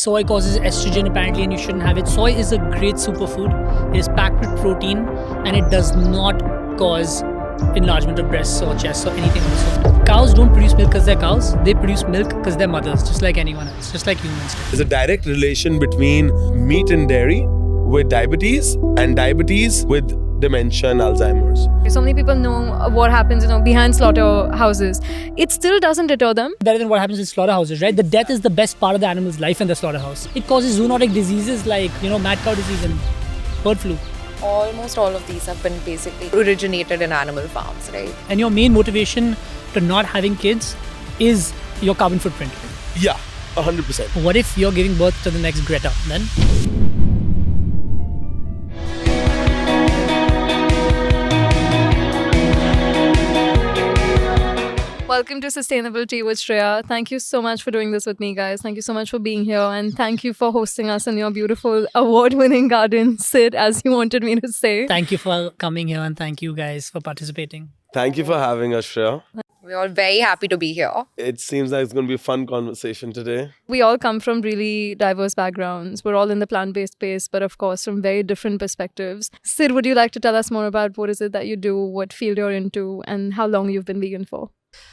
soy causes estrogen apparently and you shouldn't have it. Soy is a great superfood. It is packed with protein and it does not cause enlargement of breasts or chests or anything of the sort. Cows don't produce milk because they're cows. They produce milk because they're mothers, just like anyone else, just like humans do. There's a direct relation between meat and dairy with diabetes and diabetes with dementia and Alzheimer's. So many people know what happens, behind slaughterhouses. It still doesn't deter them. Better than what happens in slaughterhouses, right? The death is the best part of the animal's life in the slaughterhouse. It causes zoonotic diseases like, mad cow disease and bird flu. Almost all of these have been basically originated in animal farms, right? And your main motivation to not having kids is your carbon footprint. Yeah, 100%. What if you're giving birth to the next Greta then? Welcome to Sustainable Tea with Shreya. Thank you so much for doing this with me, guys. Thank you so much for being here. And thank you for hosting us in your beautiful award-winning garden, Sid, as you wanted me to say. Thank you for coming here and thank you guys for participating. Thank you for having us, Shreya. We're all very happy to be here. It seems like it's going to be a fun conversation today. We all come from really diverse backgrounds. We're all in the plant-based space, but of course from very different perspectives. Sid, would you like to tell us more about what is it that you do, what field you're into, and how long you've been vegan for?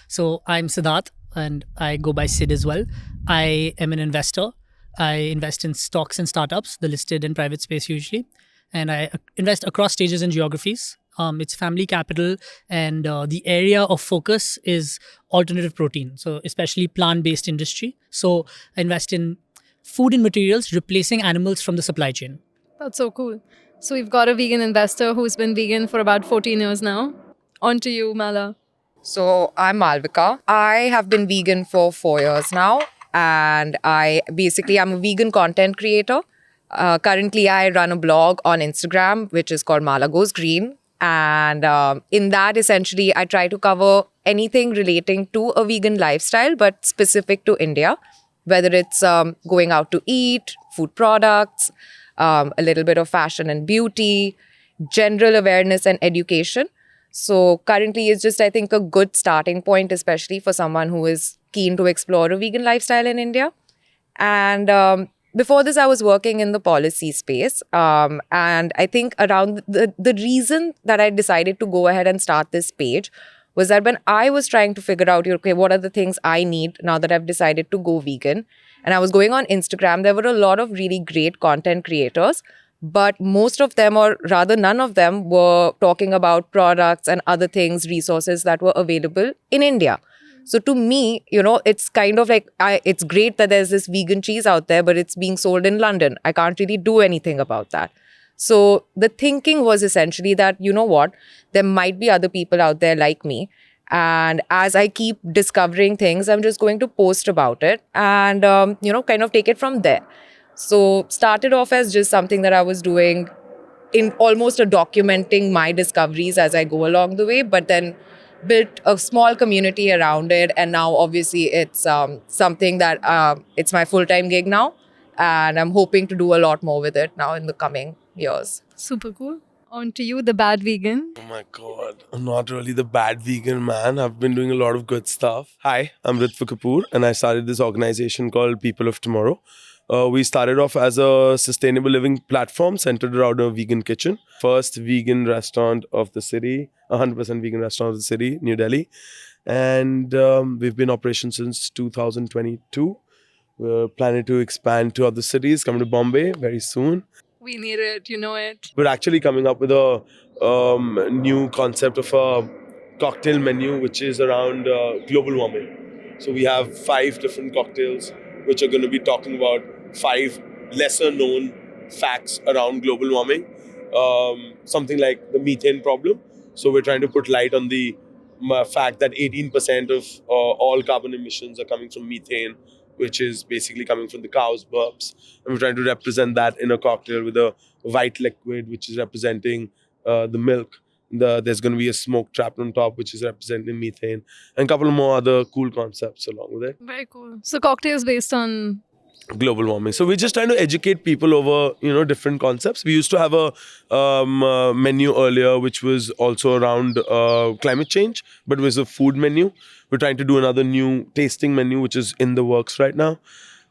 So I'm Siddharth and I go by Sid as well. I am an investor. I invest in stocks and startups, the listed and private space usually. And I invest across stages and geographies. It's family capital and the area of focus is alternative protein. So especially plant-based industry. So I invest in food and materials replacing animals from the supply chain. That's so cool. So we've got a vegan investor who's been vegan for about 14 years now. On to you, Mala. So I'm Malvika. I have been vegan for 4 years now, and I'm a vegan content creator. Currently, I run a blog on Instagram, which is called Mala Goes Green. And in that, essentially, I try to cover anything relating to a vegan lifestyle, but specific to India, whether it's going out to eat, food products, a little bit of fashion and beauty, general awareness and education. So currently it's just, I think, a good starting point, especially for someone who is keen to explore a vegan lifestyle in India. And before this, I was working in the policy space. And I think around the reason that I decided to go ahead and start this page was that when I was trying to figure out, okay, what are the things I need now that I've decided to go vegan? And I was going on Instagram, there were a lot of really great content creators. But most of them, or rather none of them, were talking about products and other things, resources that were available in India. So to me, it's kind of like, it's great that there's this vegan cheese out there, but it's being sold in London. I can't really do anything about that. So the thinking was essentially that, there might be other people out there like me. And as I keep discovering things, I'm just going to post about it and, kind of take it from there. So started off as just something that I was doing in almost documenting my discoveries as I go along the way, but then built a small community around it. And now obviously it's something that it's my full-time gig now. And I'm hoping to do a lot more with it now in the coming years. Super cool. On to you, the bad vegan. Oh my God, I'm not really the bad vegan, man. I've been doing a lot of good stuff. Hi, I'm Ritva Kapoor and I started this organization called People of Tomorrow. We started off as a sustainable living platform centered around a vegan kitchen. First vegan restaurant of the city, 100% vegan restaurant of the city, New Delhi. And we've been in operation since 2022. We're planning to expand to other cities, coming to Bombay very soon. We need it, you know it. We're actually coming up with a new concept of a cocktail menu, which is around global warming. So we have 5 different cocktails, which are going to be talking about 5 lesser known facts around global warming. Something like the methane problem. So we're trying to put light on the fact that 18% of all carbon emissions are coming from methane, which is basically coming from the cow's burps. And we're trying to represent that in a cocktail with a white liquid, which is representing the milk. There's going to be a smoke trap on top, which is representing methane, and a couple of more other cool concepts along with it. Very cool. So cocktails based on global warming. So we're just trying to educate people over, different concepts. We used to have a menu earlier, which was also around climate change, but it was a food menu. We're trying to do another new tasting menu, which is in the works right now.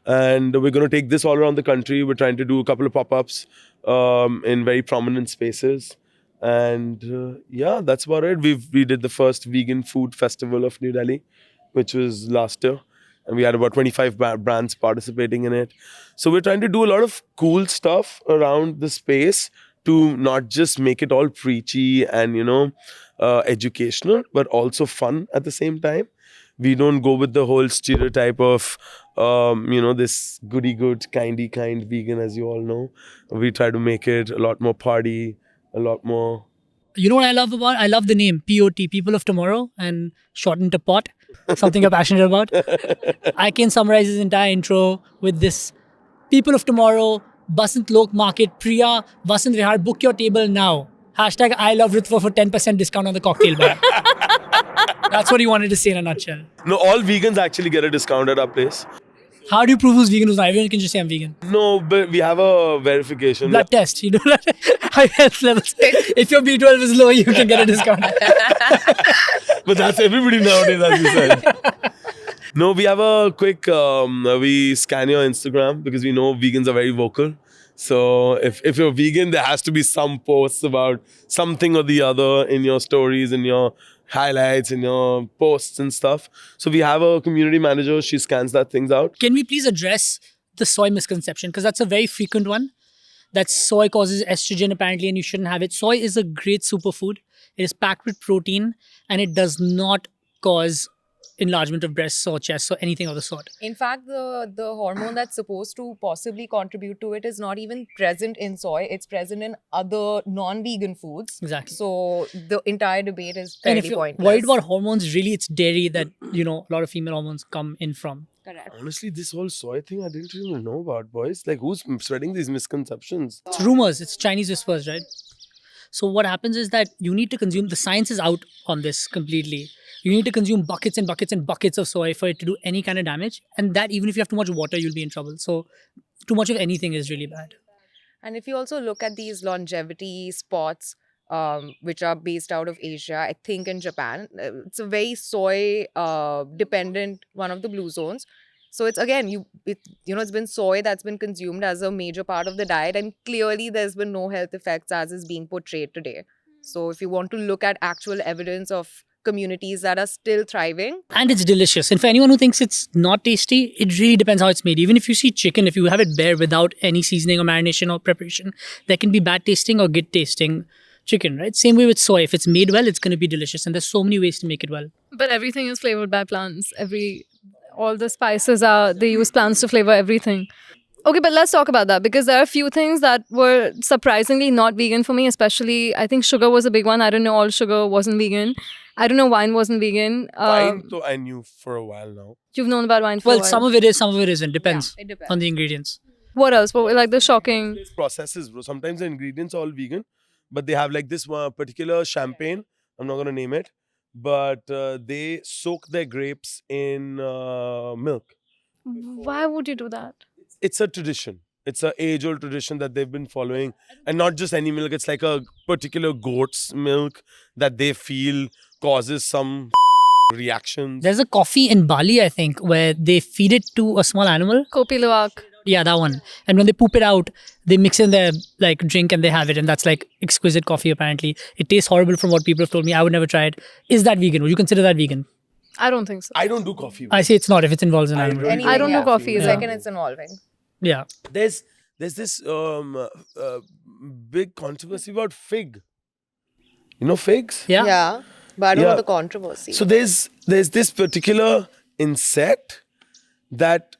And we're going to take this all around the country. We're trying to do a couple of pop-ups in very prominent spaces. And yeah, that's about it. We did the first vegan food festival of New Delhi, which was last year. And we had about 25 brands participating in it. So we're trying to do a lot of cool stuff around the space to not just make it all preachy and, educational, but also fun at the same time. We don't go with the whole stereotype of, this goody-good, kindy kind vegan, as you all know. We try to make it a lot more party, a lot more... You know what I love about? I love the name POT, People of Tomorrow, and shortened to POT, something I'm passionate about. I can summarize this entire intro with this: People of Tomorrow, Basant Lok Market, Priya, Vasant Vihar, book your table now. Hashtag I love Ritva for 10% discount on the cocktail bar. That's what he wanted to say in a nutshell. No, all vegans actually get a discount at our place. How do you prove who's vegan, who's not? Everyone can just say I'm vegan. No, but we have a verification. Blood test. You do high health levels. If your B12 is low, you can get a discount. But that's everybody nowadays, as you said. No, we have a quick, we scan your Instagram because we know vegans are very vocal. So if you're vegan, there has to be some posts about something or the other in your stories, in your highlights, in your posts and stuff. So we have a community manager. She scans that things out. Can we please address the soy misconception? Because that's a very frequent one. That soy causes estrogen apparently and you shouldn't have it. Soy is a great superfood. It is packed with protein and it does not cause enlargement of breasts or chests or anything of the sort. In fact, the hormone that's supposed to possibly contribute to it is not even present in soy. It's present in other non-vegan foods. Exactly. So the entire debate is And if fairly you're pointless. worried about hormones, really it's dairy that, a lot of female hormones come in from. Correct. Honestly, this whole soy thing, I didn't even know about, boys. Like, who's spreading these misconceptions? It's rumors, it's Chinese whispers, right? So what happens is that you need to consume, the science is out on this completely. You need to consume buckets and buckets and buckets of soy for it to do any kind of damage. And that even if you have too much water, you'll be in trouble. So too much of anything is really bad. And if you also look at these longevity spots, which are based out of Asia, I think in Japan, it's a very soy dependent one of the blue zones. So it's again, it's been soy that's been consumed as a major part of the diet, and clearly there's been no health effects as is being portrayed today. So if you want to look at actual evidence of communities that are still thriving. And it's delicious. And for anyone who thinks it's not tasty, it really depends how it's made. Even if you see chicken, if you have it bare without any seasoning or marination or preparation, there can be bad tasting or good tasting chicken, right? Same way with soy. If it's made well, it's going to be delicious. And there's so many ways to make it well. But everything is flavored by plants. All the spices they use plants to flavor everything. Okay, but let's talk about that because there are a few things that were surprisingly not vegan for me, especially I think sugar was a big one. I don't know, all sugar wasn't vegan. I don't know, wine wasn't vegan. Wine, though, I knew for a while now. You've known about wine for a while. Some of it is, some of it isn't. Depends, it depends on the ingredients. What else? What were like the shocking? Processes, bro. Sometimes the ingredients are all vegan, but they have like this particular champagne. I'm not going to name it, but they soak their grapes in milk. Why would you do that? It's a tradition. It's an age-old tradition that they've been following. And not just any milk. It's like a particular goat's milk that they feel causes some reactions. There's a coffee in Bali, I think, where they feed it to a small animal. Kopi Luwak. Yeah, that one. And when they poop it out, they mix in their drink and they have it. And that's like exquisite coffee, apparently. It tastes horrible from what people have told me. I would never try it. Is that vegan? Would you consider that vegan? I don't think so. I don't do coffee. I say it's not if it's involves an animal. really I don't do coffee. The Yeah. second it's involving. Yeah. There's this big controversy about fig. You know figs? Yeah. But I don't Yeah. know the controversy. So there's this particular insect that,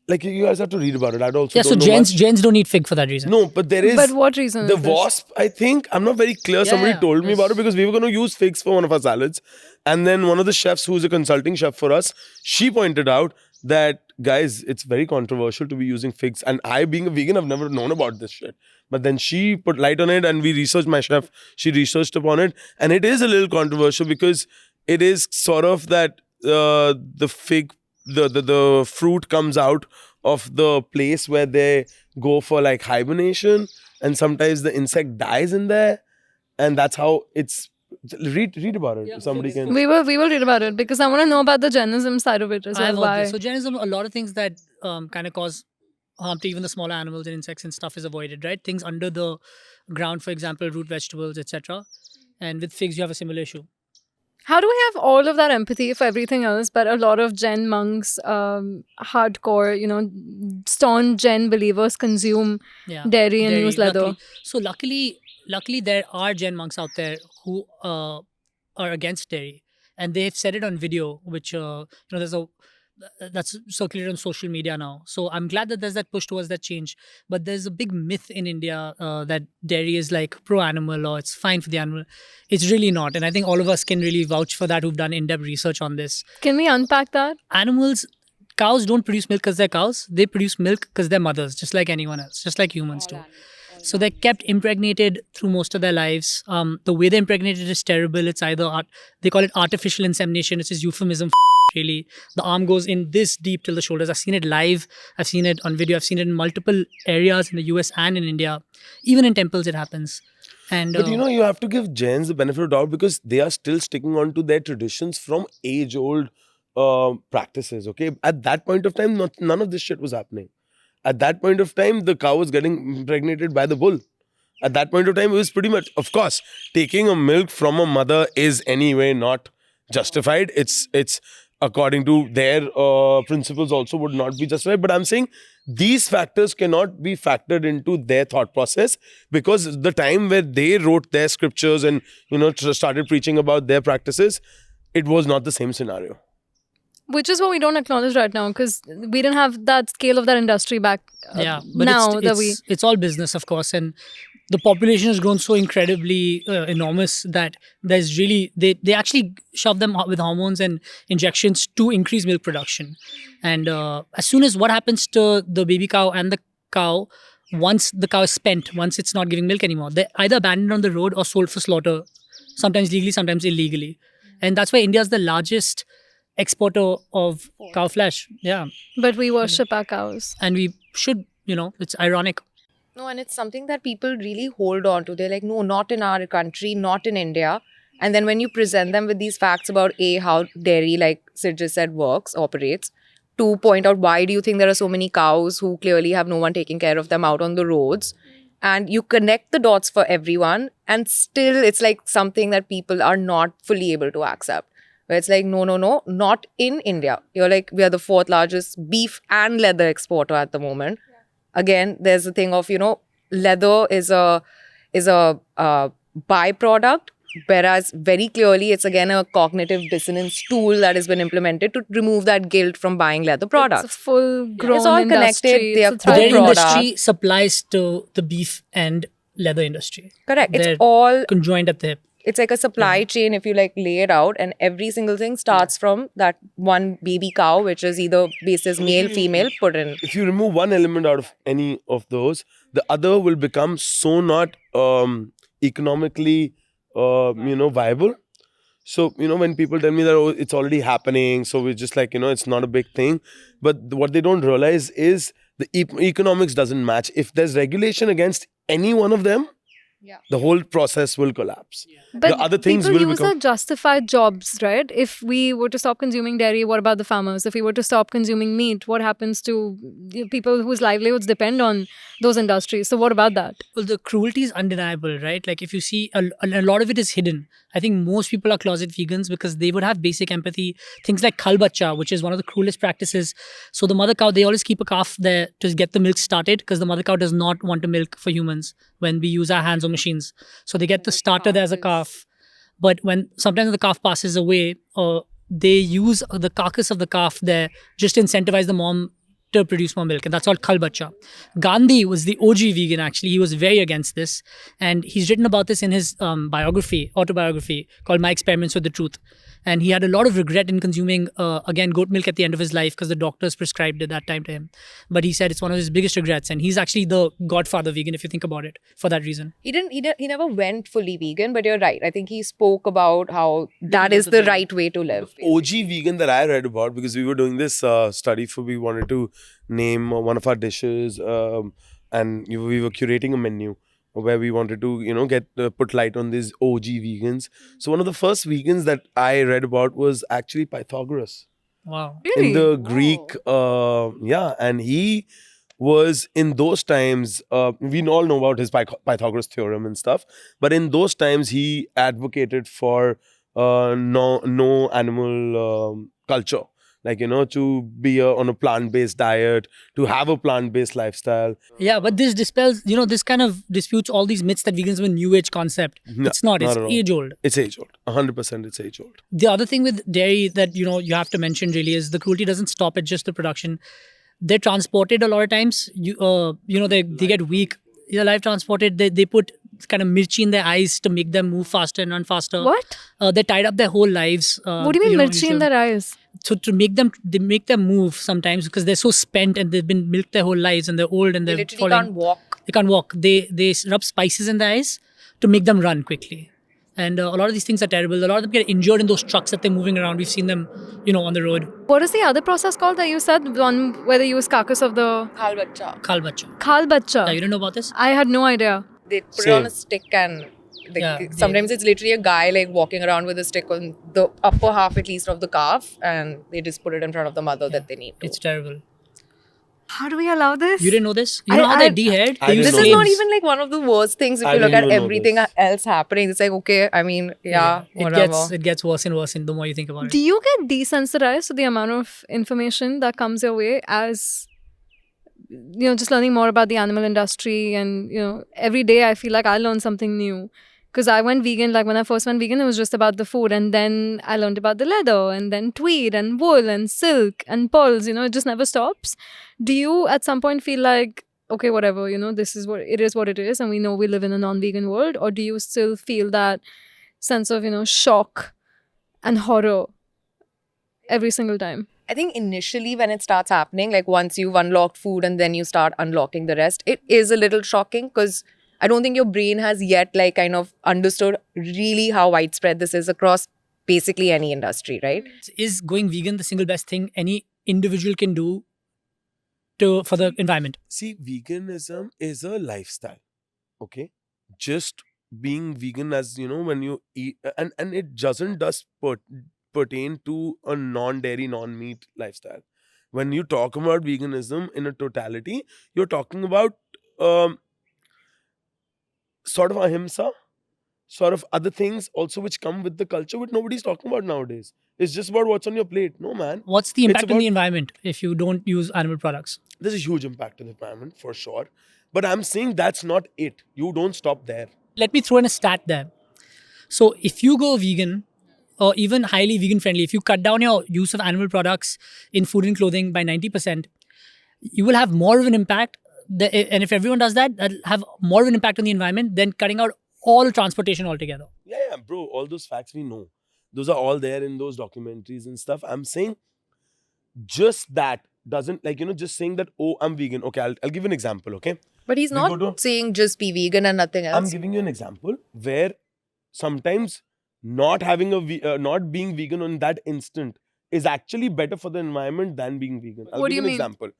like, you guys have to read about it. I also Yeah, don't so know gens much. don't eat fig for that reason. No, but there is But what reason the is this? wasp. I think I'm not very clear. Somebody yeah. told me Yes. about it because we were going to use figs for one of our salads, and then one of the chefs, who's a consulting chef for us, she pointed out that, guys, it's very controversial to be using figs. And I, being a vegan, I've never known about this shit. But then she put light on it, and we researched. My chef, she researched upon it, and it is a little controversial because it is sort of that the fig, the fruit comes out of the place where they go for like hibernation, and sometimes the insect dies in there, and that's how it's Read about it. Yeah, Somebody please. can. We will read about it because I want to know about the Jainism side of it as I have well. heard Why? this. So Jainism, a lot of things that kind of cause harm to even the smaller animals and insects and stuff is avoided, right? Things under the ground, for example, root vegetables, etc. And with figs, you have a similar issue. How do we have all of that empathy for everything else, but a lot of Jain monks, hardcore, staunch Jain believers consume Yeah, dairy and use leather? luckily. So luckily, there are Jain monks out there who are against dairy, and they've said it on video, which there's a that's circulated on social media now. So I'm glad that there's that push towards that change. But there's a big myth in India that dairy is like pro-animal or it's fine for the animal. It's really not, and I think all of us can really vouch for that who've done in-depth research on this. Can we unpack that? Animals, cows don't produce milk because they're cows. They produce milk because they're mothers, just like anyone else, just like humans do. So they're kept impregnated through most of their lives. The way they're impregnated is terrible. It's either they call it artificial insemination, which is euphemism for really. The arm goes in this deep till the shoulders. I've seen it live. I've seen it on video. I've seen it in multiple areas in the US and in India. Even in temples, it happens. And But you have to give Jains the benefit of doubt because they are still sticking on to their traditions from age-old practices. Okay, at that point of time, none of this shit was happening. At that point of time, the cow was getting impregnated by the bull. At that point of time, it was pretty much, of course, taking a milk from a mother is anyway not justified. It's according to their principles also would not be justified. But I'm saying these factors cannot be factored into their thought process because the time where they wrote their scriptures and started preaching about their practices, it was not the same scenario. Which is what we don't acknowledge right now because we didn't have that scale of that industry back but now that we... it's all business, of course, and the population has grown so incredibly enormous that there's really they actually shove them with hormones and injections to increase milk production. And as soon as what happens to the baby cow and the cow, once the cow is spent, once it's not giving milk anymore, they're either abandoned on the road or sold for slaughter, sometimes legally, sometimes illegally. And that's why India is the largest exporter of cow flesh. Yeah. But we worship our cows. And we should, it's ironic. No, and it's something that people really hold on to. They're like, no, not in our country, not in India. And then when you present them with these facts about how dairy, like Sid just said, operates, to point out why do you think there are so many cows who clearly have no one taking care of them out on the roads, and you connect the dots for everyone, and still it's like something that people are not fully able to accept. Where it's like, no, not in India. You're like, we are the 4th largest beef and leather exporter at the moment. Yeah. Again, there's a thing of, leather is a byproduct, whereas very clearly it's again a cognitive dissonance tool that has been implemented to remove that guilt from buying leather products. It's a full-grown It's all industry. connected. They are The dairy product. industry supplies to the beef and leather industry. Correct. They're It's all... conjoined at the hip. It's like a supply chain if you lay it out, and every single thing starts from that one baby cow, which is either basis male, female, put in. If you remove one element out of any of those, the other will become so not economically viable. So when people tell me that it's already happening, so we're just like it's not a big thing, but what they don't realize is the economics doesn't match. If there's regulation against any one of them, the whole process will collapse. But the other things people will use become... that justified jobs, right? If we were to stop consuming dairy, what about the farmers? If we were to stop consuming meat, what happens to people whose livelihoods depend on those industries? So what about that? Well, the cruelty is undeniable, right? Like if you see, a lot of it is hidden. I think most people are closet vegans because they would have basic empathy. Things like khalbacha, which is one of the cruelest practices. So the mother cow, they always keep a calf there to get the milk started because the mother cow does not want to milk for humans when we use our hands or machines. So they get the starter there as a calf. But when sometimes the calf passes away, they use the carcass of the calf there just to incentivize the mom to produce more milk, and that's called khalbacha. Gandhi was the OG vegan, actually. He was very against this, and he's written about this in his autobiography called My Experiments with the Truth. And he had a lot of regret in consuming, goat milk at the end of his life because the doctors prescribed it that time to him. But he said it's one of his biggest regrets, and he's actually the godfather vegan, if you think about it, for that reason. He never went fully vegan, but you're right. I think he spoke about how that is the right way to live. OG vegan that I read about, because we were doing this study we wanted to name one of our dishes, and we were curating a menu where we wanted to, get put light on these OG vegans. So one of the first vegans that I read about was actually Pythagoras Wow. Really? in the Greek. And he was in those times. We all know about his Pythagoras theorem and stuff, but in those times he advocated for no animal culture. Like, to be on a plant-based diet, to have a plant-based lifestyle. Yeah, but this dispels, this kind of disputes all these myths that vegans have a new age concept. No, It's not. It's at all. age old. It's age old. 100% it's age old. The other thing with dairy that you have to mention really is the cruelty doesn't stop at just the production. They're transported a lot of times. They get weak. They're live transported. They put kind of mirchi in their eyes to make them move faster and run faster. What? They tied up their whole lives. What do you mean mirchi in their eyes? So to make them move sometimes because they're so spent and they've been milked their whole lives and they're old and They they're literally can't walk. They can't walk. They rub spices in their eyes to make them run quickly. And a lot of these things are terrible. A lot of them get injured in those trucks that they're moving around. We've seen them, on the road. What is the other process called that you said? One where they use carcass of the Khal bacha. Khal bacha. khal bacha. Yeah, you don't know about this? I had no idea. They put it Same. on a stick and Yeah, sometimes it's literally a guy like walking around with a stick on the upper half at least of the calf, and they just put it in front of the mother that they need to. It's terrible. How do we allow this? You didn't know this? You know how I- they're dehared? I They didn't use This is know not flames. even like one of the worst things if I you look didn't at even know everything this. else happening. It's like, okay, I mean, yeah, It whatever. gets worse and worse the more you think about Do it. you get desensitized to the amount of information that comes your way as just learning more about the animal industry? And every day I feel like I learn something new, because I went vegan. Like when I first went vegan, it was just about the food, and then I learned about the leather, and then tweed and wool and silk and pearls. It just never stops. Do you at some point feel like, okay, whatever, this is what it is, and we know we live in a non-vegan world? Or do you still feel that sense of shock and horror every single time? I think initially when it starts happening, like once you've unlocked food and then you start unlocking the rest, it is a little shocking because I don't think your brain has yet like kind of understood really how widespread this is across basically any industry, right? Is going vegan the single best thing any individual can do for the environment? See, veganism is a lifestyle. Okay? Just being vegan, as when you eat, and it doesn't just pertain to a non-dairy, non-meat lifestyle. When you talk about veganism in a totality, you're talking about sort of ahimsa, sort of other things also which come with the culture, which nobody's talking about nowadays. It's just about what's on your plate. No, man. What's the It's impact on the about- environment if you don't use animal products? There's a huge impact on the environment for sure. But I'm saying that's not it. You don't stop there. Let me throw in a stat there. So if you go vegan or even highly vegan friendly, if you cut down your use of animal products in food and clothing by 90%, you will have more of an impact. And if everyone does that, that'll have more of an impact on the environment than cutting out all transportation altogether. Yeah, bro. All those facts we know. Those are all there in those documentaries and stuff. I'm saying just that doesn't, just saying that, oh, I'm vegan. Okay, I'll give you an example, okay? But he's We not go to- saying just be vegan and nothing I'm else. giving you an example where sometimes not having not being vegan on that instant is actually better for the environment than being vegan. I'll What give do you you an mean?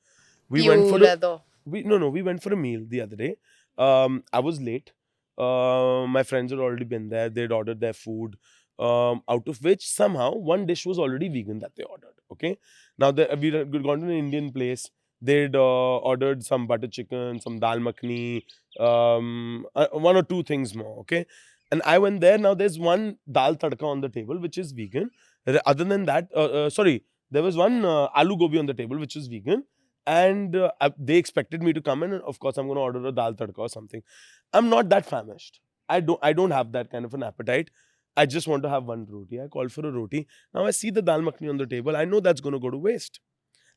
example. Leather. We went for a meal the other day. I was late. My friends had already been there. They'd ordered their food. Out of which somehow one dish was already vegan that they ordered. Okay. Now we had gone to an Indian place. They'd ordered some butter chicken, some dal makhni, one or two things more. Okay. And I went there. Now there's one dal tadka on the table which is vegan. Other than that, there was one aloo gobi on the table which is vegan. And they expected me to come in, and of course I'm going to order a dal tadka or something. I'm not that famished. I don't have that kind of an appetite. I just want to have one roti. I called for a roti. Now I see the dal makhni on the table. I know that's going to go to waste.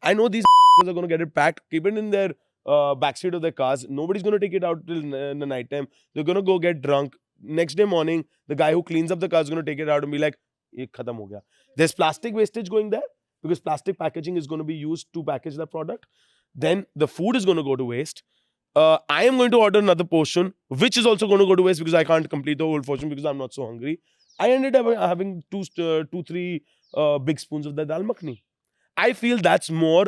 I know these are going to get it packed, keep it in their backseat of their cars. Nobody's going to take it out till in the night time. They're going to go get drunk. Next day morning, the guy who cleans up the car is going to take it out and be like, "Ye khatam ho gaya." There's plastic wastage going there because plastic packaging is going to be used to package the product. Then the food is going to go to waste. I am going to order another portion, which is also going to go to waste because I can't complete the whole portion because I'm not so hungry. I ended up having three big spoons of the dal makhni. I feel that's more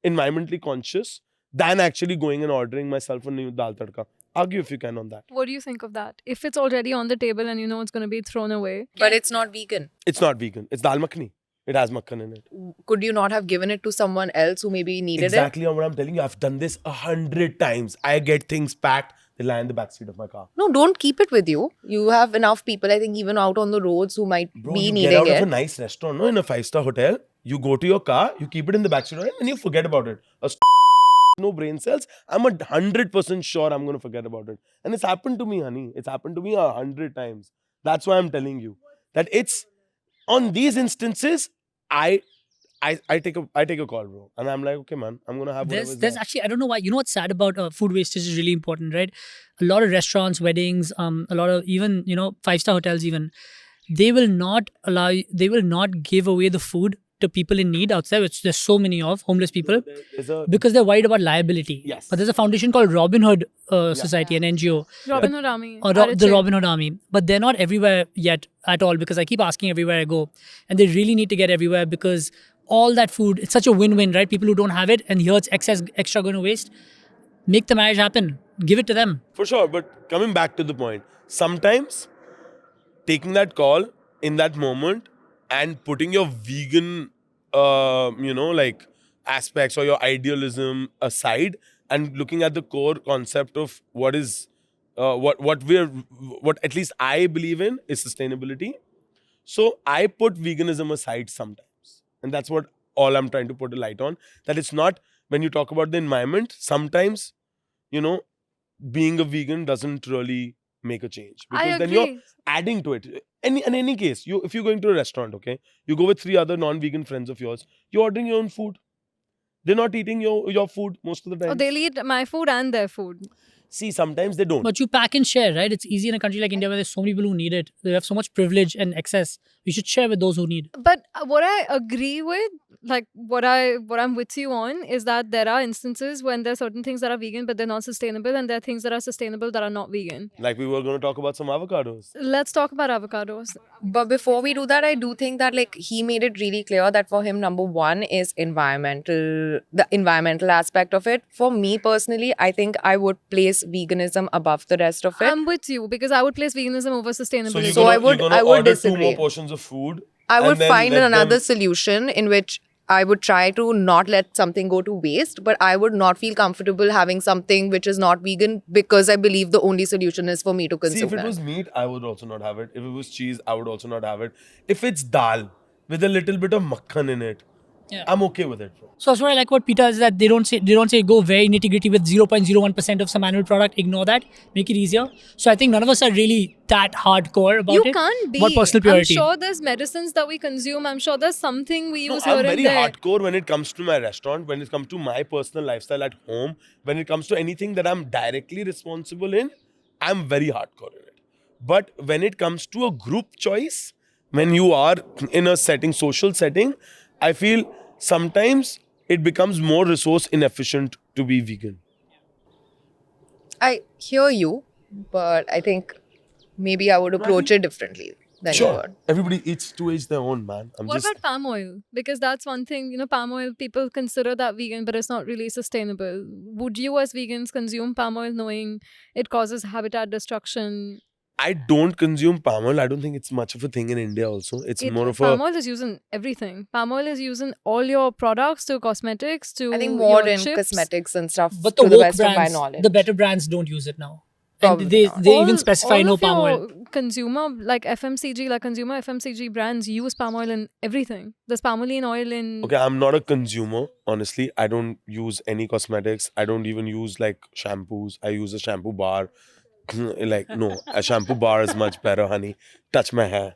environmentally conscious than actually going and ordering myself a new dal tadka. Argue if you can on that. What do you think of that? If it's already on the table and you know it's going to be thrown away. But it's not vegan. It's not vegan. It's dal makhani. It has makhan in it. Could you not have given it to someone else who maybe needed Exactly what I'm telling you. I've done this 100 times. I get things packed. They lie in the backseat of my car. it? No, don't keep it with you. You have enough people, I think, even out on the roads who might Bro, be you needing get out it. of a nice restaurant, no, in a 5-star hotel. You go to your car, you keep it in the backseat, and then you forget about it. No brain cells. I'm 100% sure I'm going to forget about it. And it's happened to me, honey. It's happened to me 100 times. That's why I'm telling you that it's on these instances. I take a call, bro, and I'm like, okay, man, I'm gonna have whatever's There's there. actually, I don't know why. You know what's sad about food wastage is really important, right? A lot of restaurants, weddings, a lot of even 5-star hotels, even they will not give away the food to people in need outside, which there's so many of homeless people, There's a because they're worried about liability. Yes. But there's a foundation called Robin Hood Society, an NGO, Robin Hood Army. or the Robin Hood Army, but they're not everywhere yet at all, because I keep asking everywhere I go, and they really need to get everywhere, because all that food, it's such a win-win, right? People who don't have it, and here it's extra going to waste. Make the marriage happen. Give it to them. For sure, but coming back to the point, sometimes taking that call in that moment and putting your vegan, aspects or your idealism aside and looking at the core concept of what at least I believe in is sustainability. So I put veganism aside sometimes. And that's what all I'm trying to put a light on. That it's not, when you talk about the environment, sometimes, being a vegan doesn't really make a change. I Because then agree. you're adding to it. In any case, if you're going to a restaurant, okay, you go with 3 other non-vegan friends of yours, you're ordering your own food. They're not eating your food most of the time. Oh, they'll eat my food and their food. See, sometimes they don't. But you pack and share, right? It's easy in a country like India where there's so many people who need it. They have so much privilege and access. You should share with those who need. But what I agree with, like what I'm with you on, is that there are instances when there are certain things that are vegan but they're not sustainable, and there are things that are sustainable that are not vegan. Like we were going to talk about some avocados. Let's talk about avocados. But before we do that, I do think that he made it really clear that for him, number one is the environmental aspect of it. For me personally, I think I would place veganism above the rest of it. I'm with you because I would place veganism over sustainability. So I would order 2 disagree. more portions of food. I would and then find let another them- solution in which I would try to not let something go to waste, but I would not feel comfortable having something which is not vegan because I believe the only solution is for me to See, consume if it it. was meat, I would also not have it. If it was cheese, I would also not have it. If it's dal with a little bit of makhan in it, Yeah. I'm okay with it. Bro. So that's what I like about Pita is that they don't say go very nitty gritty with 0.01% of some animal product. Ignore that. Make it easier. So I think none of us are really that hardcore about You it. can't be. About personal purity. I'm sure there's medicines that we consume. I'm sure there's something we No, use here I'm and very there. hardcore when it comes to my restaurant, when it comes to my personal lifestyle at home, when it comes to anything that I'm directly responsible in, I'm very hardcore in it. But when it comes to a group choice, when you are in a social setting, I feel sometimes it becomes more resource inefficient to be vegan. I hear you, but I think maybe I would approach it differently than you would. Everybody eats to each their own, man. What about palm oil? Because that's one thing, palm oil, people consider that vegan, but it's not really sustainable. Would you as vegans consume palm oil knowing it causes habitat destruction? I don't consume palm oil. I don't think it's much of a thing in India also. It's more of palm oil is used in everything. Palm oil is used in all your products, to cosmetics, to I think more your in chips. cosmetics and stuff, But the to the woke best of my brands, knowledge. the better brands don't use it now. Probably And they not. even specify all no of palm your oil. Consumer, like FMCG, like consumer FMCG brands use palm oil in everything. There's palmolive oil in. Okay, I'm not a consumer, honestly. I don't use any cosmetics. I don't even use like shampoos. I use a shampoo bar. No, a shampoo bar is much better, honey. Touch my hair.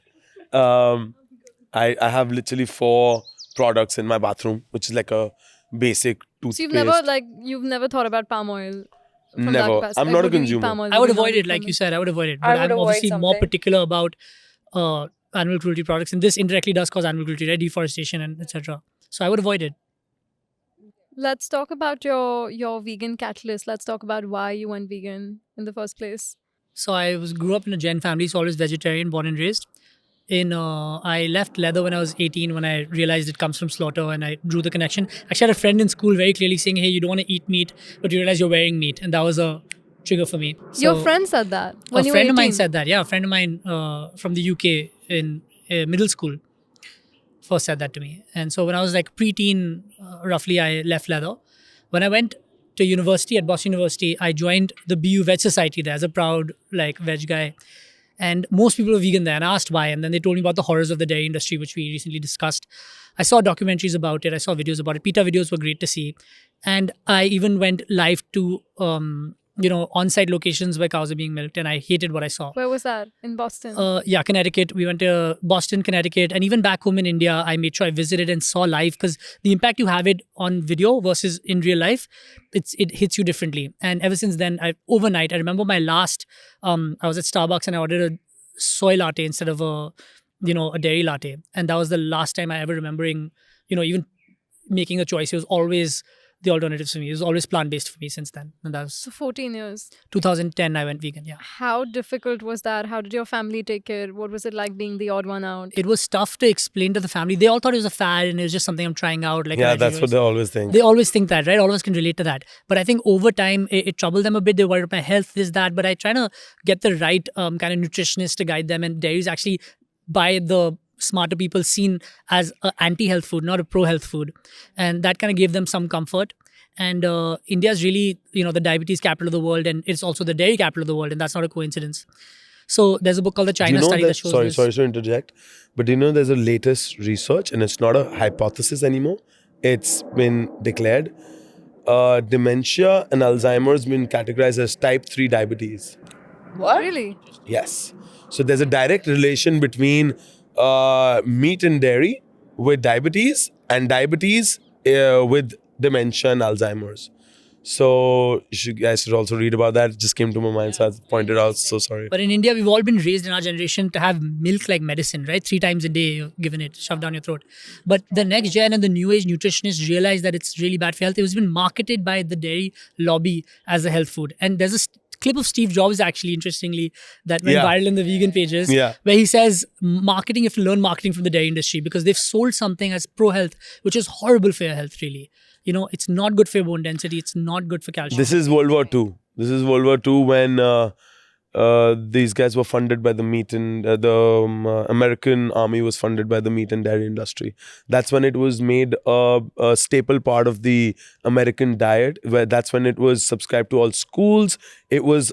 I have literally 4 products in my bathroom, which is like a basic toothpaste. So you've never thought about palm oil. From that Never. capacity. I'm Like, not a would you eat consumer. palm oil? I would you not avoid eat it, like palm you said. I would avoid it. I But would I'm avoid obviously more something. particular about animal cruelty products, and this indirectly does cause animal cruelty, right? Deforestation and etc. So I would avoid it. Let's talk about your vegan catalyst. Let's talk about why you went vegan in the first place. So I grew up in a Jain family, so always vegetarian, born and raised. I left leather when I was 18 when I realized it comes from slaughter, and I drew the connection. Actually, I had a friend in school very clearly saying, "Hey, you don't want to eat meat, but you realize you're wearing meat," and that was a trigger for me. Your So friend said that when a you were friend of mine 18. said that. Yeah, a friend of mine from the UK in middle school first said that to me. And so when I was like preteen, roughly, I left leather. When I went to university at Boston University, I joined the BU Veg Society there as a proud like veg guy. And most people were vegan there, and I asked why. And then they told me about the horrors of the dairy industry, which we recently discussed. I saw documentaries about it. I saw videos about it. PETA videos were great to see. And I even went live to, on-site locations where cows are being milked, and I hated what I saw. Where was that? In Boston. Yeah, Connecticut. We went to Boston, Connecticut, and even back home in India, I made sure I visited and saw live, because the impact you have it on video versus in real life, it hits you differently. And ever since then, overnight, I remember my last. I was at Starbucks and I ordered a soy latte instead of a dairy latte, and that was the last time I ever remembering, even making a choice. It was always the alternatives for me. It was always plant-based for me since then. And that was So 14 years. 2010 I went vegan, yeah. How difficult was that? How did your family take it? What was it like being the odd one out? It was tough to explain to the family. They all thought it was a fad and it was just something I'm trying out. Like Yeah, an that's what exercise. they always think. They always think that, right? All of us can relate to that. But I think over time, it troubled them a bit. They worried about my health, this, that. But I try to get the right kind of nutritionist to guide them. And dairy is actually, by the smarter people, seen as an anti-health food, not a pro-health food. And that kind of gave them some comfort. And India is really, the diabetes capital of the world. And it's also the dairy capital of the world. And that's not a coincidence. So there's a book called The Do you China know Study that, that shows sorry, this. sorry to interject, but do you know there's a latest research, and it's not a hypothesis anymore. It's been declared. Dementia and Alzheimer's been categorized as type 3 diabetes. What? Really? Yes. So there's a direct relation between meat and dairy with diabetes, and diabetes with dementia and Alzheimer's. So you guys should also read about that. It just came to my mind, so I pointed out. So sorry. But in India, we've all been raised in our generation to have milk like medicine, right? 3 times a day, you're given it, shoved down your throat. But the next gen and the new age nutritionists realize that it's really bad for health. It was been marketed by the dairy lobby as a health food. And there's a clip of Steve Jobs, actually, interestingly, that went Yeah. viral in the vegan pages, Yeah. where he says marketing, you have to learn marketing from the dairy industry, because they've sold something as pro-health, which is horrible for your health, really. It's not good for your bone density. It's not good for calcium. This is World War II. This is World War II when these guys were funded by the meat and the American army was funded by the meat and dairy industry. That's when it was made a staple part of the American diet. That's when it was subscribed to all schools. It was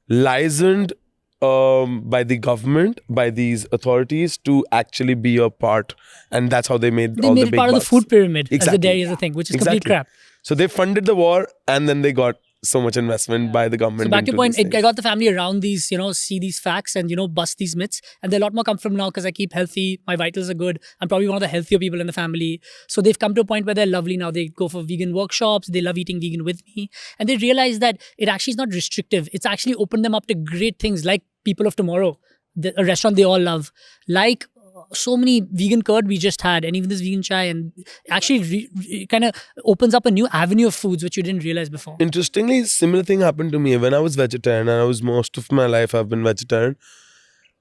licensed by the government, by these authorities, to actually be a part, and that's how they made They all made the it big part of the bucks. food pyramid as the Exactly. dairy is a thing, which is complete Exactly. crap. So they funded the war, and then they got so much investment by the government. So back to your into point, these I things. got the family around these, see these facts and, bust these myths. And they're a lot more comfortable now because I keep healthy. My vitals are good. I'm probably one of the healthier people in the family. So they've come to a point where they're lovely now. They go for vegan workshops. They love eating vegan with me. And they realize that it actually is not restrictive. It's actually opened them up to great things like People of Tomorrow, a restaurant they all love, like so many vegan curd we just had, and even this vegan chai, and actually kind of opens up a new avenue of foods which you didn't realize before. Interestingly, similar thing happened to me when I was vegetarian, and I was most of my life I've been vegetarian.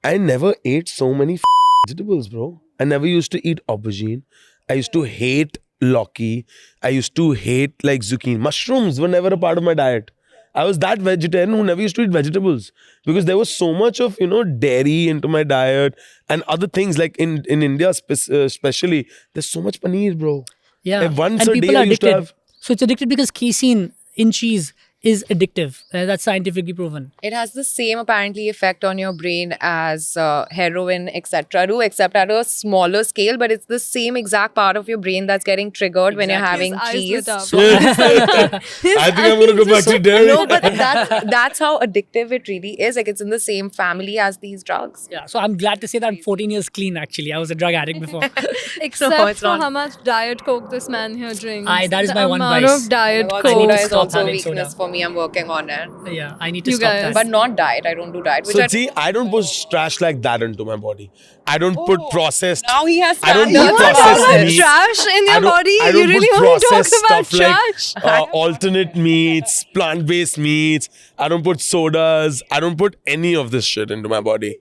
I never ate so many vegetables, bro. I never used to eat aubergine. I used to hate Loki. I used to hate like zucchini. Mushrooms were never a part of my diet. I was that vegetarian who never used to eat vegetables because there was so much of, dairy into my diet and other things. Like in India especially, there's so much paneer, bro. Yeah, And once and a people day are I used to addicted. have- So it's addicted because casein in cheese is addictive. That's scientifically proven. It has the same apparently effect on your brain as heroin, etc. do, except at a smaller scale. But it's the same exact part of your brain that's getting triggered when you're Exactly. having His eyes cheese. lit up. So- I think I'm gonna go back to dairy. no, but that's how addictive it really is. Like it's in the same family as these drugs. Yeah, so I'm glad to say that I'm 14 years clean. Actually, I was a drug addict before. Except No, it's for not. how much Diet Coke this man here drinks. That is The my one amount vice. of Diet Oh my Coke. God, soda to is stop also a having weakness soda. for me. I'm working on it. Yeah, I need to You stop guys. that. But not diet. I don't do diet. Which So I see, I don't put trash like that into my body. I don't put processed. now he has I don't standards. put You want to processed talk about meat. trash in your I don't- body? I You don't really put want to talk processed about stuff trash? like alternate meats, plant-based meats. I don't put sodas. I don't put any of this shit into my body.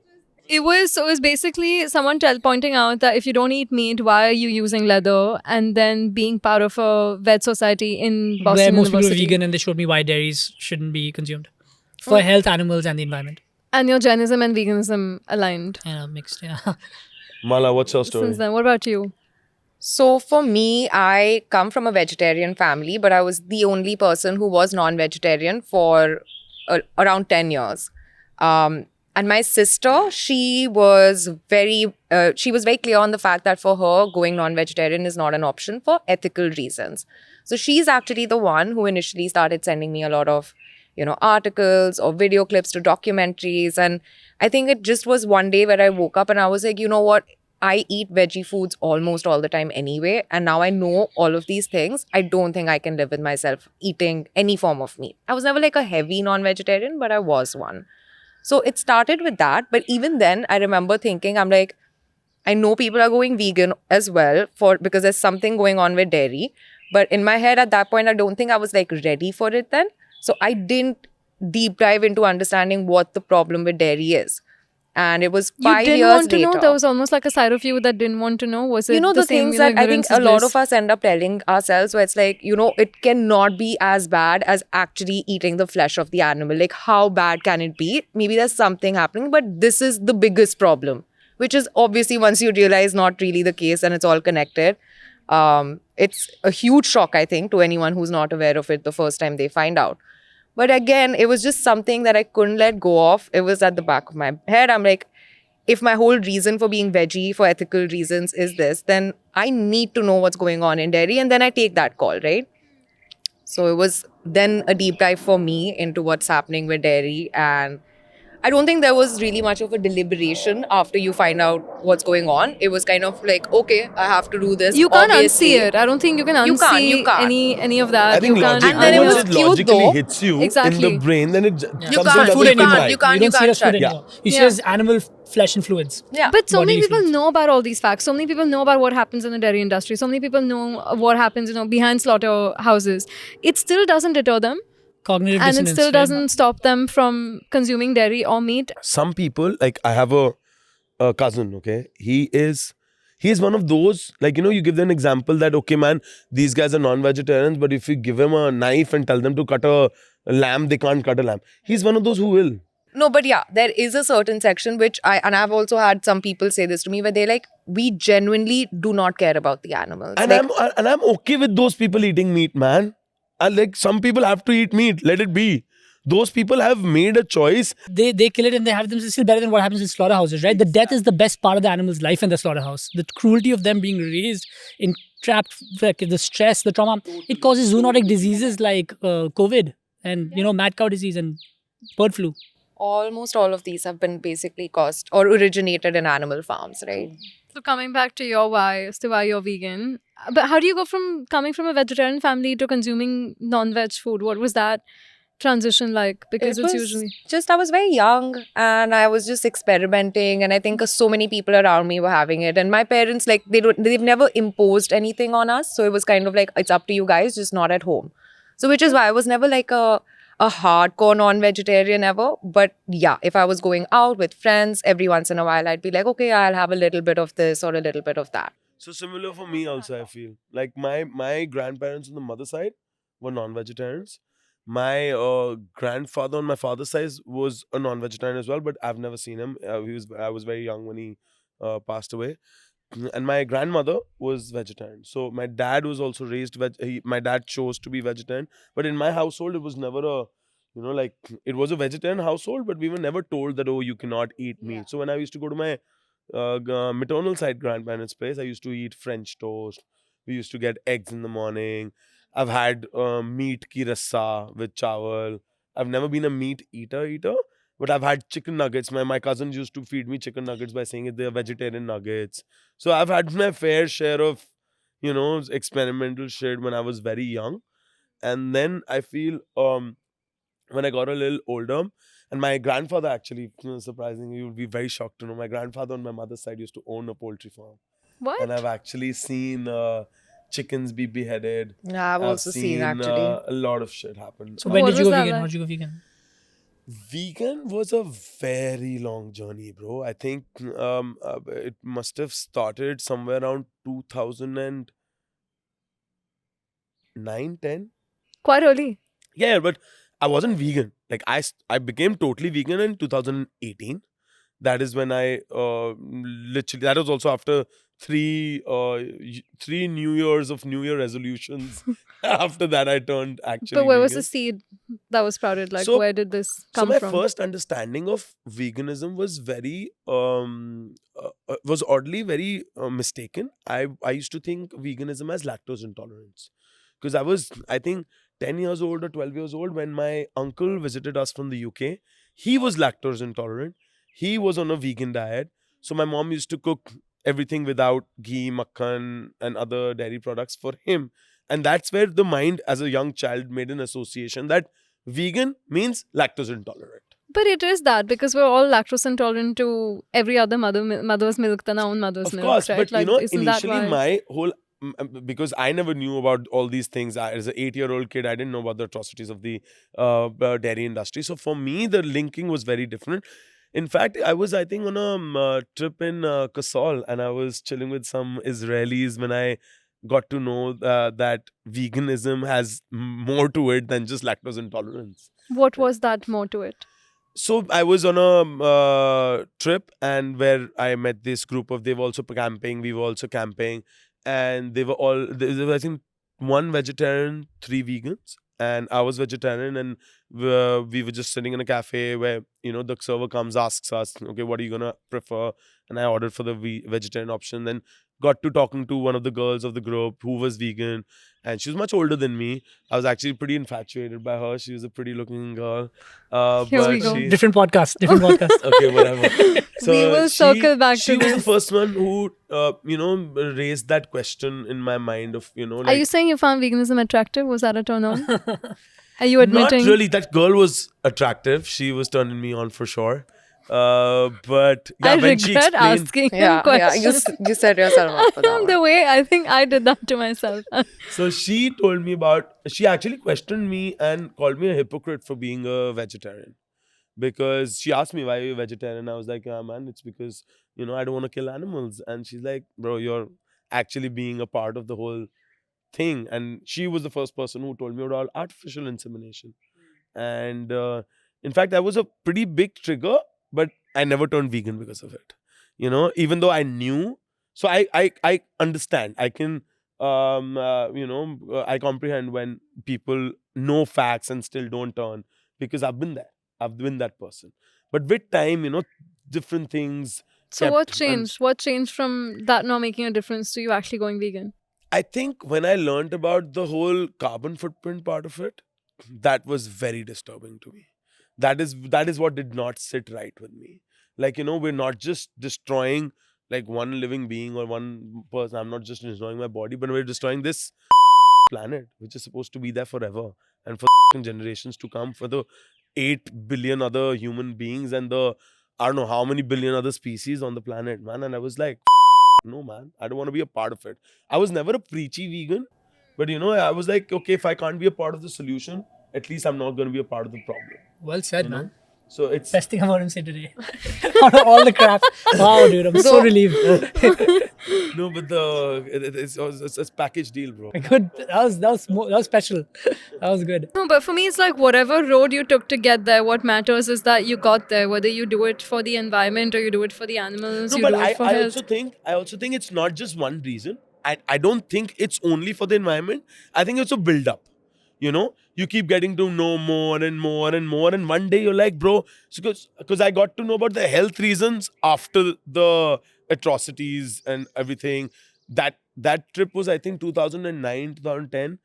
It was basically someone pointing out that if you don't eat meat, why are you using leather? And then being part of a veg society in Boston Where most people are University. vegan, and they showed me why dairies shouldn't be consumed for health, animals, and the environment. And your Jainism and veganism aligned. Mixed, yeah. Mala, what's your story? Since then, what about you? So for me, I come from a vegetarian family, but I was the only person who was non-vegetarian for around 10 years. And my sister, she was very clear on the fact that for her, going non-vegetarian is not an option for ethical reasons. So she's actually the one who initially started sending me a lot of, articles or video clips to documentaries. And I think it just was one day where I woke up and I was like, you know what? I eat veggie foods almost all the time anyway. And now I know all of these things. I don't think I can live with myself eating any form of meat. I was never like a heavy non-vegetarian, but I was one. So it started with that. But even then, I remember thinking, I'm like, I know people are going vegan as well because there's something going on with dairy. But in my head at that point, I don't think I was like ready for it then. So I didn't deep dive into understanding what the problem with dairy is. And it was 5 You years didn't want to later. know? There was almost like a side of you that didn't want to know? Was it The same, things that I think ignorance a is lot bliss? of us end up telling ourselves where it's like, it cannot be as bad as actually eating the flesh of the animal. Like, how bad can it be? Maybe there's something happening, but this is the biggest problem, which is obviously once you realize not really the case and it's all connected. It's a huge shock, I think, to anyone who's not aware of it the first time they find out. But again, it was just something that I couldn't let go of. It was at the back of my head. I'm like, if my whole reason for being veggie for ethical reasons is this, then I need to know what's going on in dairy and then I take that call, right? So it was then a deep dive for me into what's happening with dairy. And I don't think there was really much of a deliberation after you find out what's going on. It was kind of like, okay, I have to do this. You can't obviously. unsee it. I don't think you can You can't, unsee you can't. any of that. I think you can't. logically, And then it was once it cute logically though. hits you in Exactly. the brain, then it You something can't, doesn't you feel can't, right. you can't. You don't see it as food shut. anymore. You see Yeah. it as animal flesh and fluids. Yeah. But so many Bodily people fluids. know about all these facts. So many people know about what happens in the dairy industry. So many people know what happens, behind slaughterhouses. It still doesn't deter them, Cognitive and it dissonance. still right? doesn't stop them from consuming dairy or meat. Some people, like I have a cousin, okay? He is one of those, like, you give them an example that, okay, man, these guys are non-vegetarians, but if you give him a knife and tell them to cut a lamb, they can't cut a lamb. He's one of those who will. No, but yeah, there is a certain section which I've also had some people say this to me where they're like, we genuinely do not care about the animals. And Like, I'm okay with those people eating meat, man. And like, some people have to eat meat. Let it be. Those people have made a choice. They kill it and they have them. It's still better than what happens in slaughterhouses, right? The death is the best part of the animal's life in the slaughterhouse. The cruelty of them being raised, entrapped, like the stress, the trauma. It causes zoonotic diseases like COVID and mad cow disease and bird flu. almost all of these have been basically caused or originated in animal farms, right? So coming back to your why as to why you're vegan, but how do you go from coming from a vegetarian family to consuming non-veg food? What was that transition like? Because It it's was usually just I was very young and I was just experimenting, and I think so many people around me were having it, and my parents, like, they've never imposed anything on us, so it was kind of like, it's up to you guys, just not at home. So which is why I was never like a hardcore non-vegetarian ever. But yeah, if I was going out with friends, every once in a while I'd be like, okay, I'll have a little bit of this or a little bit of that. So similar for me also, I feel. Like my grandparents on the mother side were non-vegetarians. My grandfather on my father's side was a non-vegetarian as well, but I've never seen him. I was very young when he passed away. And my grandmother was vegetarian. So my dad was also raised my dad chose to be vegetarian. But in my household, it was never like, it was a vegetarian household, but we were never told that, oh, you cannot eat meat. So when I used to go to my maternal side grandparents' place, I used to eat French toast. We used to get eggs in the morning. I've had meat ki rassa with chawal. I've never been a meat eater, but I've had chicken nuggets. My cousins used to feed me chicken nuggets by saying they're vegetarian nuggets. So I've had my fair share of, experimental shit when I was very young. And then I feel when I got a little older, and my grandfather actually, surprisingly, you would be very shocked to know, my grandfather on my mother's side used to own a poultry farm. what? And I've actually seen chickens be beheaded. Yeah, I've also seen actually. A lot of shit happen. So when What did you was go that vegan? like? How did you go vegan? Vegan was a very long journey, bro. I think it must have started somewhere around 2009, 10. Quite early. Yeah, but I wasn't vegan. Like I became totally vegan in 2018. That is when I literally. That was also after three New Years of New Year resolutions. After that, I turned actually. But where was vegan. the seed that was sprouted? Like, So- where did this So come my from? first understanding of veganism was very was oddly very mistaken. I used to think veganism as lactose intolerance because I think 10 years old or 12 years old when my uncle visited us from the UK. He was lactose intolerant. He was on a vegan diet. So my mom used to cook everything without ghee, makhan, and other dairy products for him. And that's where the mind as a young child made an association that vegan means lactose intolerant. But it is that because we're all lactose intolerant to every other mother's milk than our own mother's Of milk, course, right? but like, isn't that initially why? my whole because I never knew about all these things. As an 8-year-old kid, I didn't know about the atrocities of the dairy industry. So for me, the linking was very different. In fact, I think, on a trip in Kasol, and I was chilling with some Israelis when I got to know that veganism has more to it than just lactose intolerance. What was that more to it? So I was on a trip, and where I met this group of. They were also camping. We were also camping, and they were all. There was, I think, one vegetarian, 3 vegans, and I was vegetarian. And we were just sitting in a cafe where the server comes, asks us, okay, what are you gonna prefer? And I ordered for the vegetarian option. Then got to talking to one of the girls of the group who was vegan, and she was much older than me. I was actually pretty infatuated by her. She was a pretty looking girl. Here we but go. she- Different podcast. Different podcast. Okay, whatever. We will circle back she to was the this. first one who, raised that question in my mind of, like, Are you saying you found veganism attractive? Was that a turn on? Are you not admitting? really. That girl was attractive. She was turning me on for sure. But yeah, I when she regret explained, asking him Yeah, questions. you set yourself up for that one. The way I think I did that to myself. so she told me she actually questioned me and called me a hypocrite for being a vegetarian. Because she asked me, why are you a vegetarian? I was like, yeah, man, it's because, I don't want to kill animals. And she's like, bro, you're actually being a part of the whole thing. And she was the first person who told me about artificial insemination. And in fact, that was a pretty big trigger, but I never turned vegan because of it. Even though I knew. So I understand. I can, I comprehend when people know facts and still don't turn, because I've been there. I've been that person. But with time, different things. So kept- what and changed? What changed from that not making a difference to you actually going vegan? I think when I learned about the whole carbon footprint part of it, that was very disturbing to me. That is what did not sit right with me. Like, we're not just destroying like one living being or one person. I'm not just destroying my body, but we're destroying this planet, which is supposed to be there forever and for generations to come, for the 8 billion other human beings and the I don't know how many billion other species on the planet, man. And I was like, no, man, I don't want to be a part of it. I was never a preachy vegan, but I was like, okay, if I can't be a part of the solution, at least I'm not going to be a part of the problem. Well said, You know? man. So it's Best thing I've heard him say today. Out of all the crap. Wow, dude, I'm so relieved. no, but it's package deal, bro. Good. That was special. That was good. No, but for me, it's like whatever road you took to get there, what matters is that you got there. Whether you do it for the environment or you do it for the animals, No, you but do it for I health. also think it's not just one reason. I don't think it's only for the environment. I think it's a build up. You keep getting to know more and more and more, and one day you're like, bro, because I got to know about the health reasons after the atrocities and everything. That trip was, I think, 2009, 2010.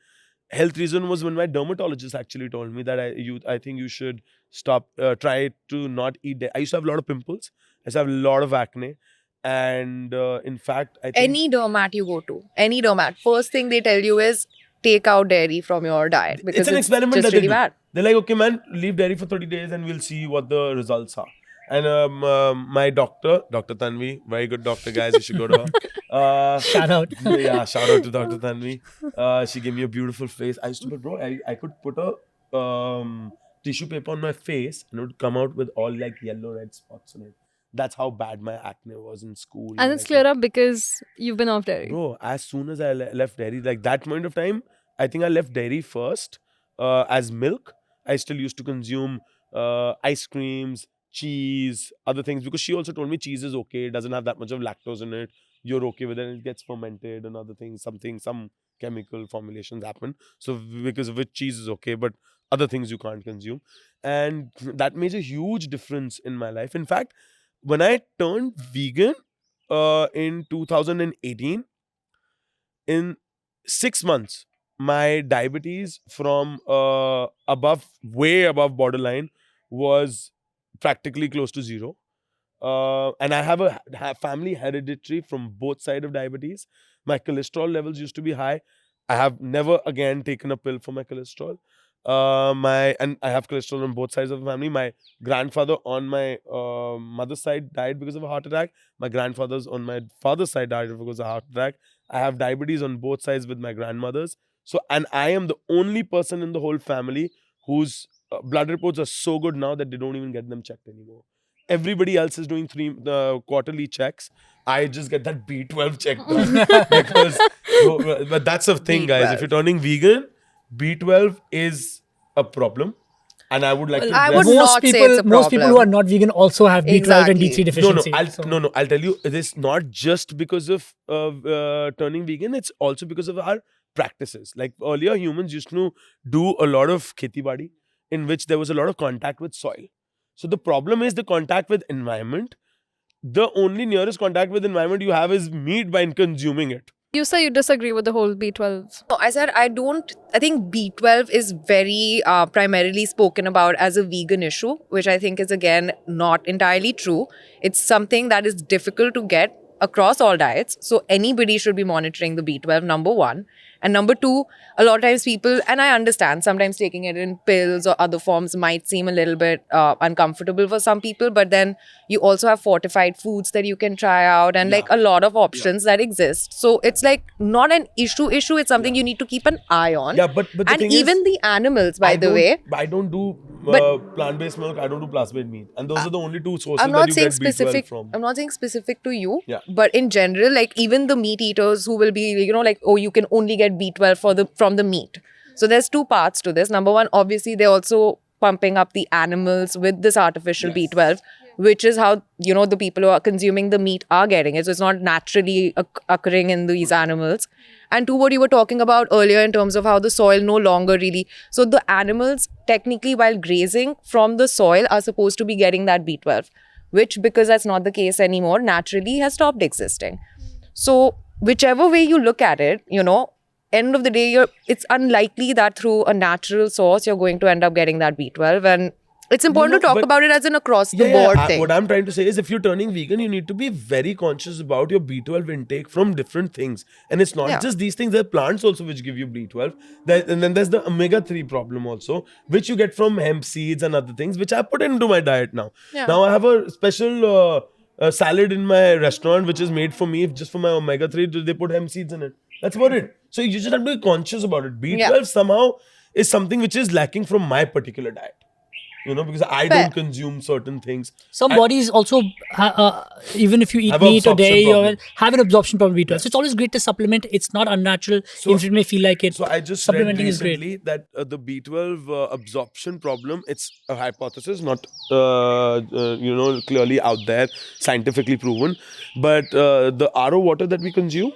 Health reason was when my dermatologist actually told me that I think you should stop, try to not eat. I used to have a lot of pimples. I used to have a lot of acne. And in fact, I think Any dermat you go to, any dermat, first thing they tell you is take out dairy from your diet because it's an experiment just that really they do. bad. They're like, okay, man, leave dairy for 30 days and we'll see what the results are. And my doctor, Dr. Tanvi, very good doctor, guys, you should go to her. Shout out. Yeah, shout out to Dr. Tanvi. She gave me a beautiful face. I used to, but bro, I could put a tissue paper on my face and it would come out with all like yellow red spots on it. That's how bad my acne was in school. And it's like, cleared up because you've been off dairy. Bro, as soon as I left dairy, like that point of time, I think I left dairy first as milk. I still used to consume ice creams, cheese, other things, because she also told me cheese is okay. It doesn't have that much of lactose in it. You're okay with it. It gets fermented and other things. Some chemical formulations happen. So because of it, cheese is okay, but other things you can't consume. And that made a huge difference in my life. In fact, when I turned vegan in 2018, in 6 months, my diabetes from way above borderline was practically close to zero. And I have a family hereditary from both sides of diabetes. My cholesterol levels used to be high. I have never again taken a pill for my cholesterol. And I have cholesterol on both sides of the family. My grandfather on my mother's side died because of a heart attack. My grandfathers on my father's side died because of a heart attack. I have diabetes on both sides with my grandmothers. So, and I am the only person in the whole family whose blood reports are so good now that they don't even get them checked anymore. Everybody else is doing quarterly checks. I just get that B12 check done because. But that's the thing, guys. If you're turning vegan, B12 is a problem, and I would like to. I would address- not say it's a Most people who problem. are not vegan also have B12 and Exactly. D3 deficiency. No. I'll tell you, it is not just because of turning vegan. It's also because of our practices. Like earlier, humans used to do a lot of kheti badi, in which there was a lot of contact with soil. So the problem is the contact with environment. The only nearest contact with environment you have is meat by consuming it. You say you disagree with the whole B12. No, I said I don't. I think B12 is very primarily spoken about as a vegan issue, which I think is again not entirely true. It's something that is difficult to get across all diets. So anybody should be monitoring the B12, number one. And number two, a lot of times people, and I understand sometimes taking it in pills or other forms might seem a little bit uncomfortable for some people, but then you also have fortified foods that you can try out and like a lot of options that exist. So it's like not an issue. It's something you need to keep an eye on. Yeah, but the and thing even is, the animals, by the way. I don't do But- plant-based milk. I don't do plant-based meat, and those are the only two sources I'm not that you saying get B12 specific. from. I'm not saying specific to you. Yeah. But in general, like even the meat eaters who will be, like, oh, you can only get B12 from the meat. So there's two parts to this. Number one, obviously, they're also pumping up the animals with this artificial B12, which is how the people who are consuming the meat are getting it. So it's not naturally occurring in these animals. And two, what you were talking about earlier in terms of how the soil no longer really. So the animals technically while grazing from the soil are supposed to be getting that B12, which because that's not the case anymore, naturally has stopped existing. So whichever way you look at it, end of the day, it's unlikely that through a natural source, you're going to end up getting that B12. And it's important to talk but- about it as an across-the-board thing. What I'm trying to say is, if you're turning vegan, you need to be very conscious about your B12 intake from different things. And it's not Yeah. just these things. There are plants also which give you B12. And then there's the omega-3 problem also, which you get from hemp seeds and other things, which I put into my diet now. Yeah. Now I have a special salad in my restaurant, which is made for me just for my omega-3. They put hemp seeds in it. That's about it. So you just have to be conscious about it. B12 somehow is something which is lacking from my particular diet. Because I Fair. don't consume certain things. Some bodies also, even if you eat Have a meat or absorption dairy, or problem. have an absorption problem B12. So it's always great to supplement. It's not unnatural. Even if it may feel like it. So I just read supplementing is great. recently that the B12 absorption problem, it's a hypothesis, not clearly out there, scientifically proven. But the RO water that we consume,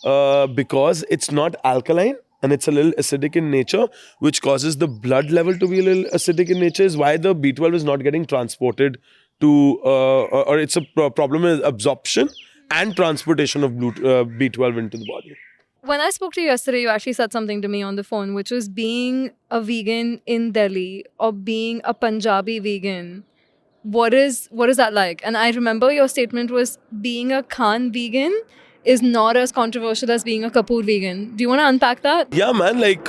because it's not alkaline and it's a little acidic in nature, which causes the blood level to be a little acidic in nature, is why the B12 is not getting transported to, or it's a problem with absorption and transportation of B12 into the body. When I spoke to you yesterday, you actually said something to me on the phone, which was being a vegan in Delhi or being a Punjabi vegan. What is that like? And I remember your statement was being a Khan vegan is not as controversial as being a Kapoor vegan. Do you want to unpack that? Yeah, man, like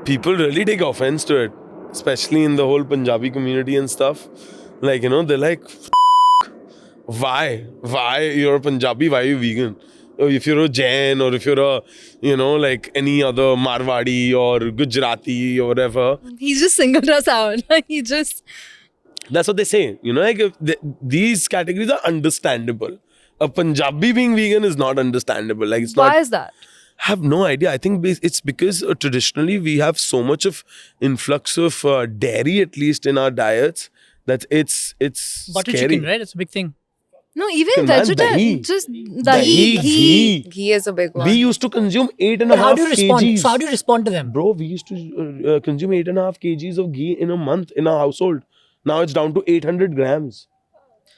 people really take offense to it, especially in the whole Punjabi community and stuff. Like, they're like, why? You're a Punjabi, why are you vegan? if you're a Jain or if you're a, you know, like any other Marwadi or Gujarati or whatever. He just singled us out. He just. That's what they say. You know, like if these categories are understandable. A Punjabi being vegan is not understandable. Like it's Why not. is that? I have no idea. I think it's because traditionally we have so much of influx of dairy, at least in our diets, that it's Butter scary. chicken, right? It's a big thing. No, even Come on, vegetarian. dahi. Just Dahi, ghee. Ghee is a big one. We used to consume 8.5 But how do you respond? kgs. So how do you respond to them? Bro, we used to consume 8.5 kgs of ghee in a month in our household. Now it's down to 800 grams.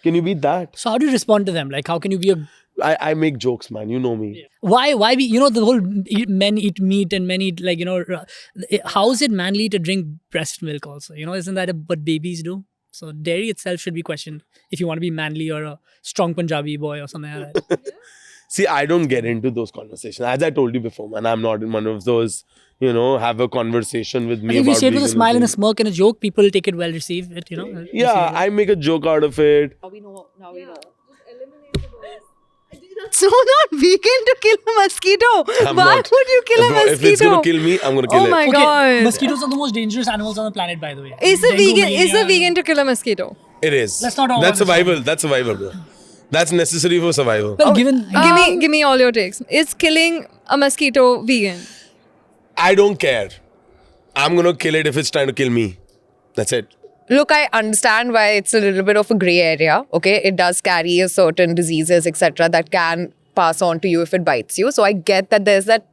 Can you beat that? So how do you respond to them? Like, how can you be a I make jokes, man. You know me. why be, you know, the whole men eat meat and men eat, like, you know, how is it manly to drink breast milk also? You know, isn't that what babies do? So dairy itself should be questioned if you want to be manly or a strong Punjabi boy or something like that. See, I don't get into those conversations. As I told you before, man, I'm not in one of those, you know, have a conversation with I me think if you about say it with a smile and a veganism. smirk and a joke, people take it well, receive it, you know. Yeah, I make a joke out of it. Now we know. so not vegan to kill a mosquito. I'm Why not. would you kill a Bro, mosquito? if it's gonna kill me, I'm gonna kill Oh it. my Okay, god. mosquitoes are the most dangerous animals on the planet, by the way. Is a Dengue, vegan is a malaria. vegan to kill a mosquito? It is. Let's not talk That's about this survival. That's survival, bro. That's necessary for survival. Well, given Give me all your takes. Is killing a mosquito vegan? I don't care. I'm gonna kill it if it's trying to kill me. That's it. Look, I understand why it's a little bit of a gray area. Okay, it does carry a certain diseases, etc., that can pass on to you if it bites you. So I get that there's that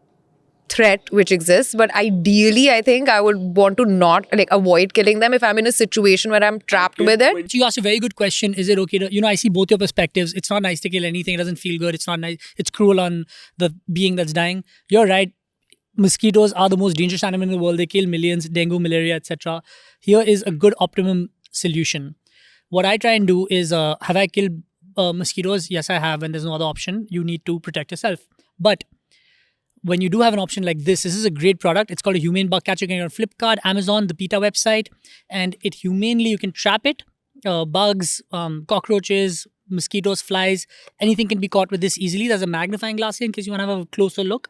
threat which exists, but ideally, I think I would want to not avoid killing them if I'm in a situation where I'm trapped with it. So you asked a very good question. Is it okay to, you know, I see both your perspectives. It's not nice to kill anything. It doesn't feel good. It's not nice. It's cruel on the being that's dying. You're right. Mosquitoes are the most dangerous animal in the world. They kill millions, dengue, malaria, etc. Here is a good optimum solution. What I try and do is, have I killed mosquitoes? Yes, I have. And there's no other option. You need to protect yourself. But when you do have an option like this is a great product. It's called a humane bug catcher. You can get it on Flipkart, Amazon, the PETA website, and it humanely, you can trap it. Bugs, cockroaches, mosquitoes, flies, anything can be caught with this easily. There's a magnifying glass here in case you want to have a closer look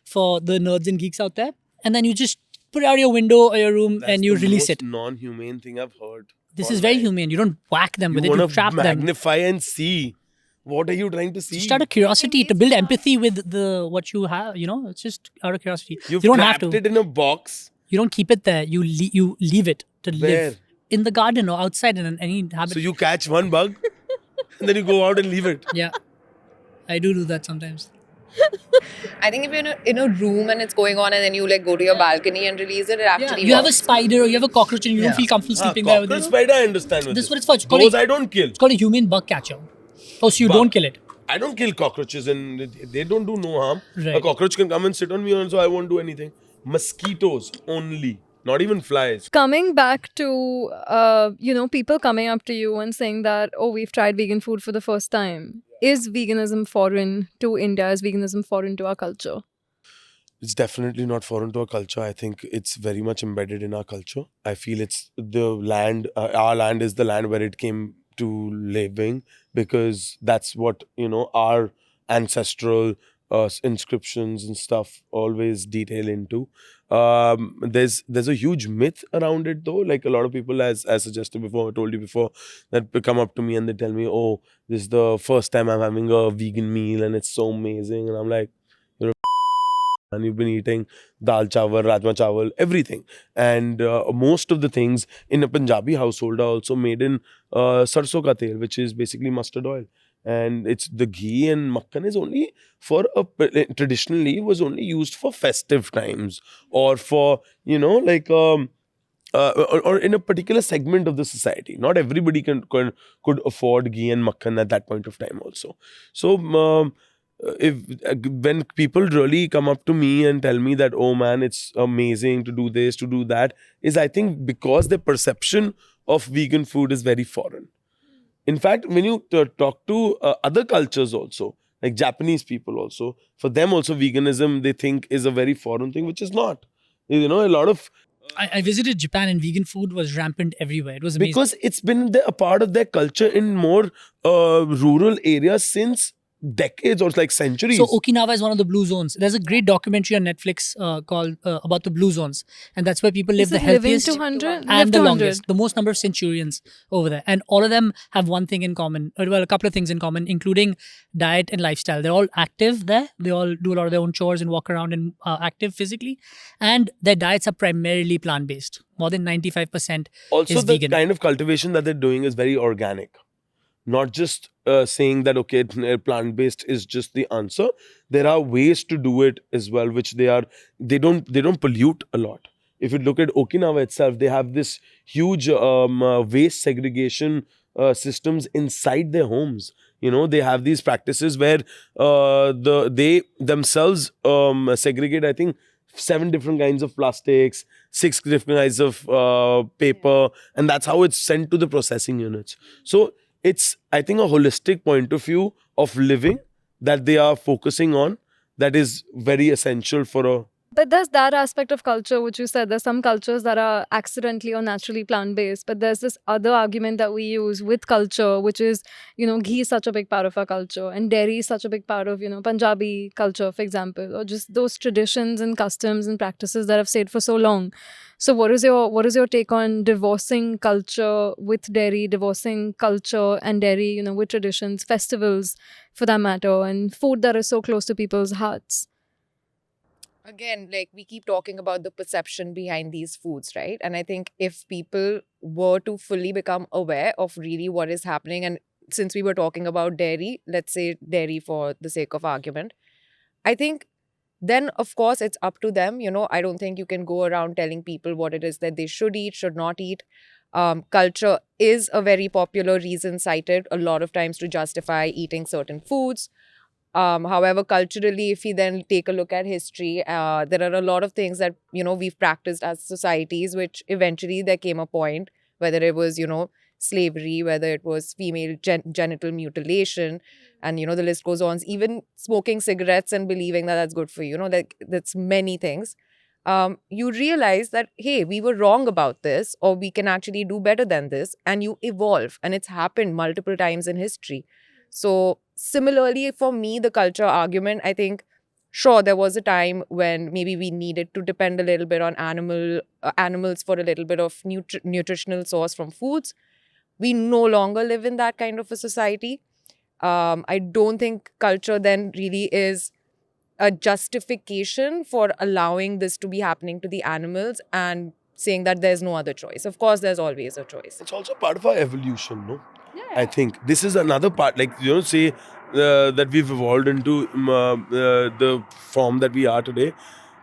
for the nerds and geeks out there. And then you just put it out your window or your room and you release it. Non-humane thing I've heard. This is very humane. You don't whack them You with it, want you to trap them. magnify and see. What are you trying to see? Just out of curiosity, to build empathy with the what you have, you know, it's just out of curiosity. You've you don't have trapped to. it in a box. You don't keep it there. You leave it to Where? live in the garden or outside in any habit. So you catch one bug and then you go out and leave it. Yeah, I do that sometimes. I think if you're in a room and it's going on and then you go to your balcony and release it, it actually You have a works. spider or you have a cockroach and you don't feel comfortable sleeping there with Cockroach it. spider, I understand. With This is it. what it's for. It's called Those a- I don't kill. It's called a humane bug catcher. Oh, so you Bug. don't kill it. I don't kill cockroaches and they don't do no harm. Right. A cockroach can come and sit on me and so I won't do anything. Mosquitoes only, not even flies. Coming back to people coming up to you and saying that, oh, we've tried vegan food for the first time. Is veganism foreign to India? Is veganism foreign to our culture? It's definitely not foreign to our culture. I think it's very much embedded in our culture. I feel it's the land, our land is the land where it came to living because that's what, our ancestral inscriptions and stuff always detail into. There's a huge myth around it though. Like a lot of people, as suggested before, I told you before, that come up to me and they tell me, oh, this is the first time I'm having a vegan meal and it's so amazing. And I'm like, and you've been eating dal chawal, rajma chawal, everything. And most of the things in a Punjabi household are also made in sarson ka tel, which is basically mustard oil. And it's the ghee and makhan is only traditionally was only used for festive times or for, or in a particular segment of the society. Not everybody could afford ghee and makhan at that point of time also. So, when people really come up to me and tell me that, oh man, it's amazing to do this, to do that, is I think because the perception of vegan food is very foreign. In fact, when you talk to other cultures also, like Japanese people also, for them also veganism they think is a very foreign thing, which is not. A lot of I visited Japan and vegan food was rampant everywhere. It was amazing. because it's been a part of their culture in more rural areas since decades or like centuries. So Okinawa is one of the blue zones. There's a great documentary on Netflix called about the blue zones, and that's where people live Is the it living healthiest 200? and Live the 200. longest, the most number of centurions over there, and all of them have one thing in common. Well, a couple of things in common, including diet and lifestyle. They're all active there. They all do a lot of their own chores and walk around and active physically, and their diets are primarily plant-based. More than 95% Also, is the vegan. kind of cultivation that they're doing is very organic. Not just saying that okay, plant-based is just the answer. There are ways to do it as well, which they don't pollute a lot. If you look at Okinawa itself, they have this huge waste segregation systems inside their homes. You know, they have these practices where they themselves segregate, I think, 7 different kinds of plastics, 6 different kinds of paper, and that's how it's sent to the processing units. So it's, I think, a holistic point of view of living that they are focusing on that is very essential for a. But there's that aspect of culture, which you said. There's some cultures that are accidentally or naturally plant-based. But there's this other argument that we use with culture, which is, ghee is such a big part of our culture. And dairy is such a big part of, Punjabi culture, for example. Or just those traditions and customs and practices that have stayed for so long. So what is your take on divorcing culture with dairy, divorcing culture and dairy, with traditions, festivals for that matter, and food that is so close to people's hearts? Again, like we keep talking about the perception behind these foods, right? And I think if people were to fully become aware of really what is happening, and since we were talking about dairy, let's say dairy for the sake of argument, I think then of course it's up to them. I don't think you can go around telling people what it is that they should eat, should not eat. Culture is a very popular reason cited a lot of times to justify eating certain foods. However, culturally, if we then take a look at history, there are a lot of things that, we've practiced as societies, which eventually there came a point, whether it was, slavery, whether it was female genital mutilation, and, the list goes on, even smoking cigarettes and believing that that's good for you, like that's many things. You realize that, hey, we were wrong about this, or we can actually do better than this, and you evolve. And it's happened multiple times in history. So similarly, for me, the culture argument, I think, sure, there was a time when maybe we needed to depend a little bit on animals for a little bit of nutritional source from foods. We no longer live in that kind of a society. I don't think culture then really is a justification for allowing this to be happening to the animals and saying that there's no other choice. Of course, there's always a choice. It's also part of our evolution, no? I think this is another part, like, say that we've evolved into the form that we are today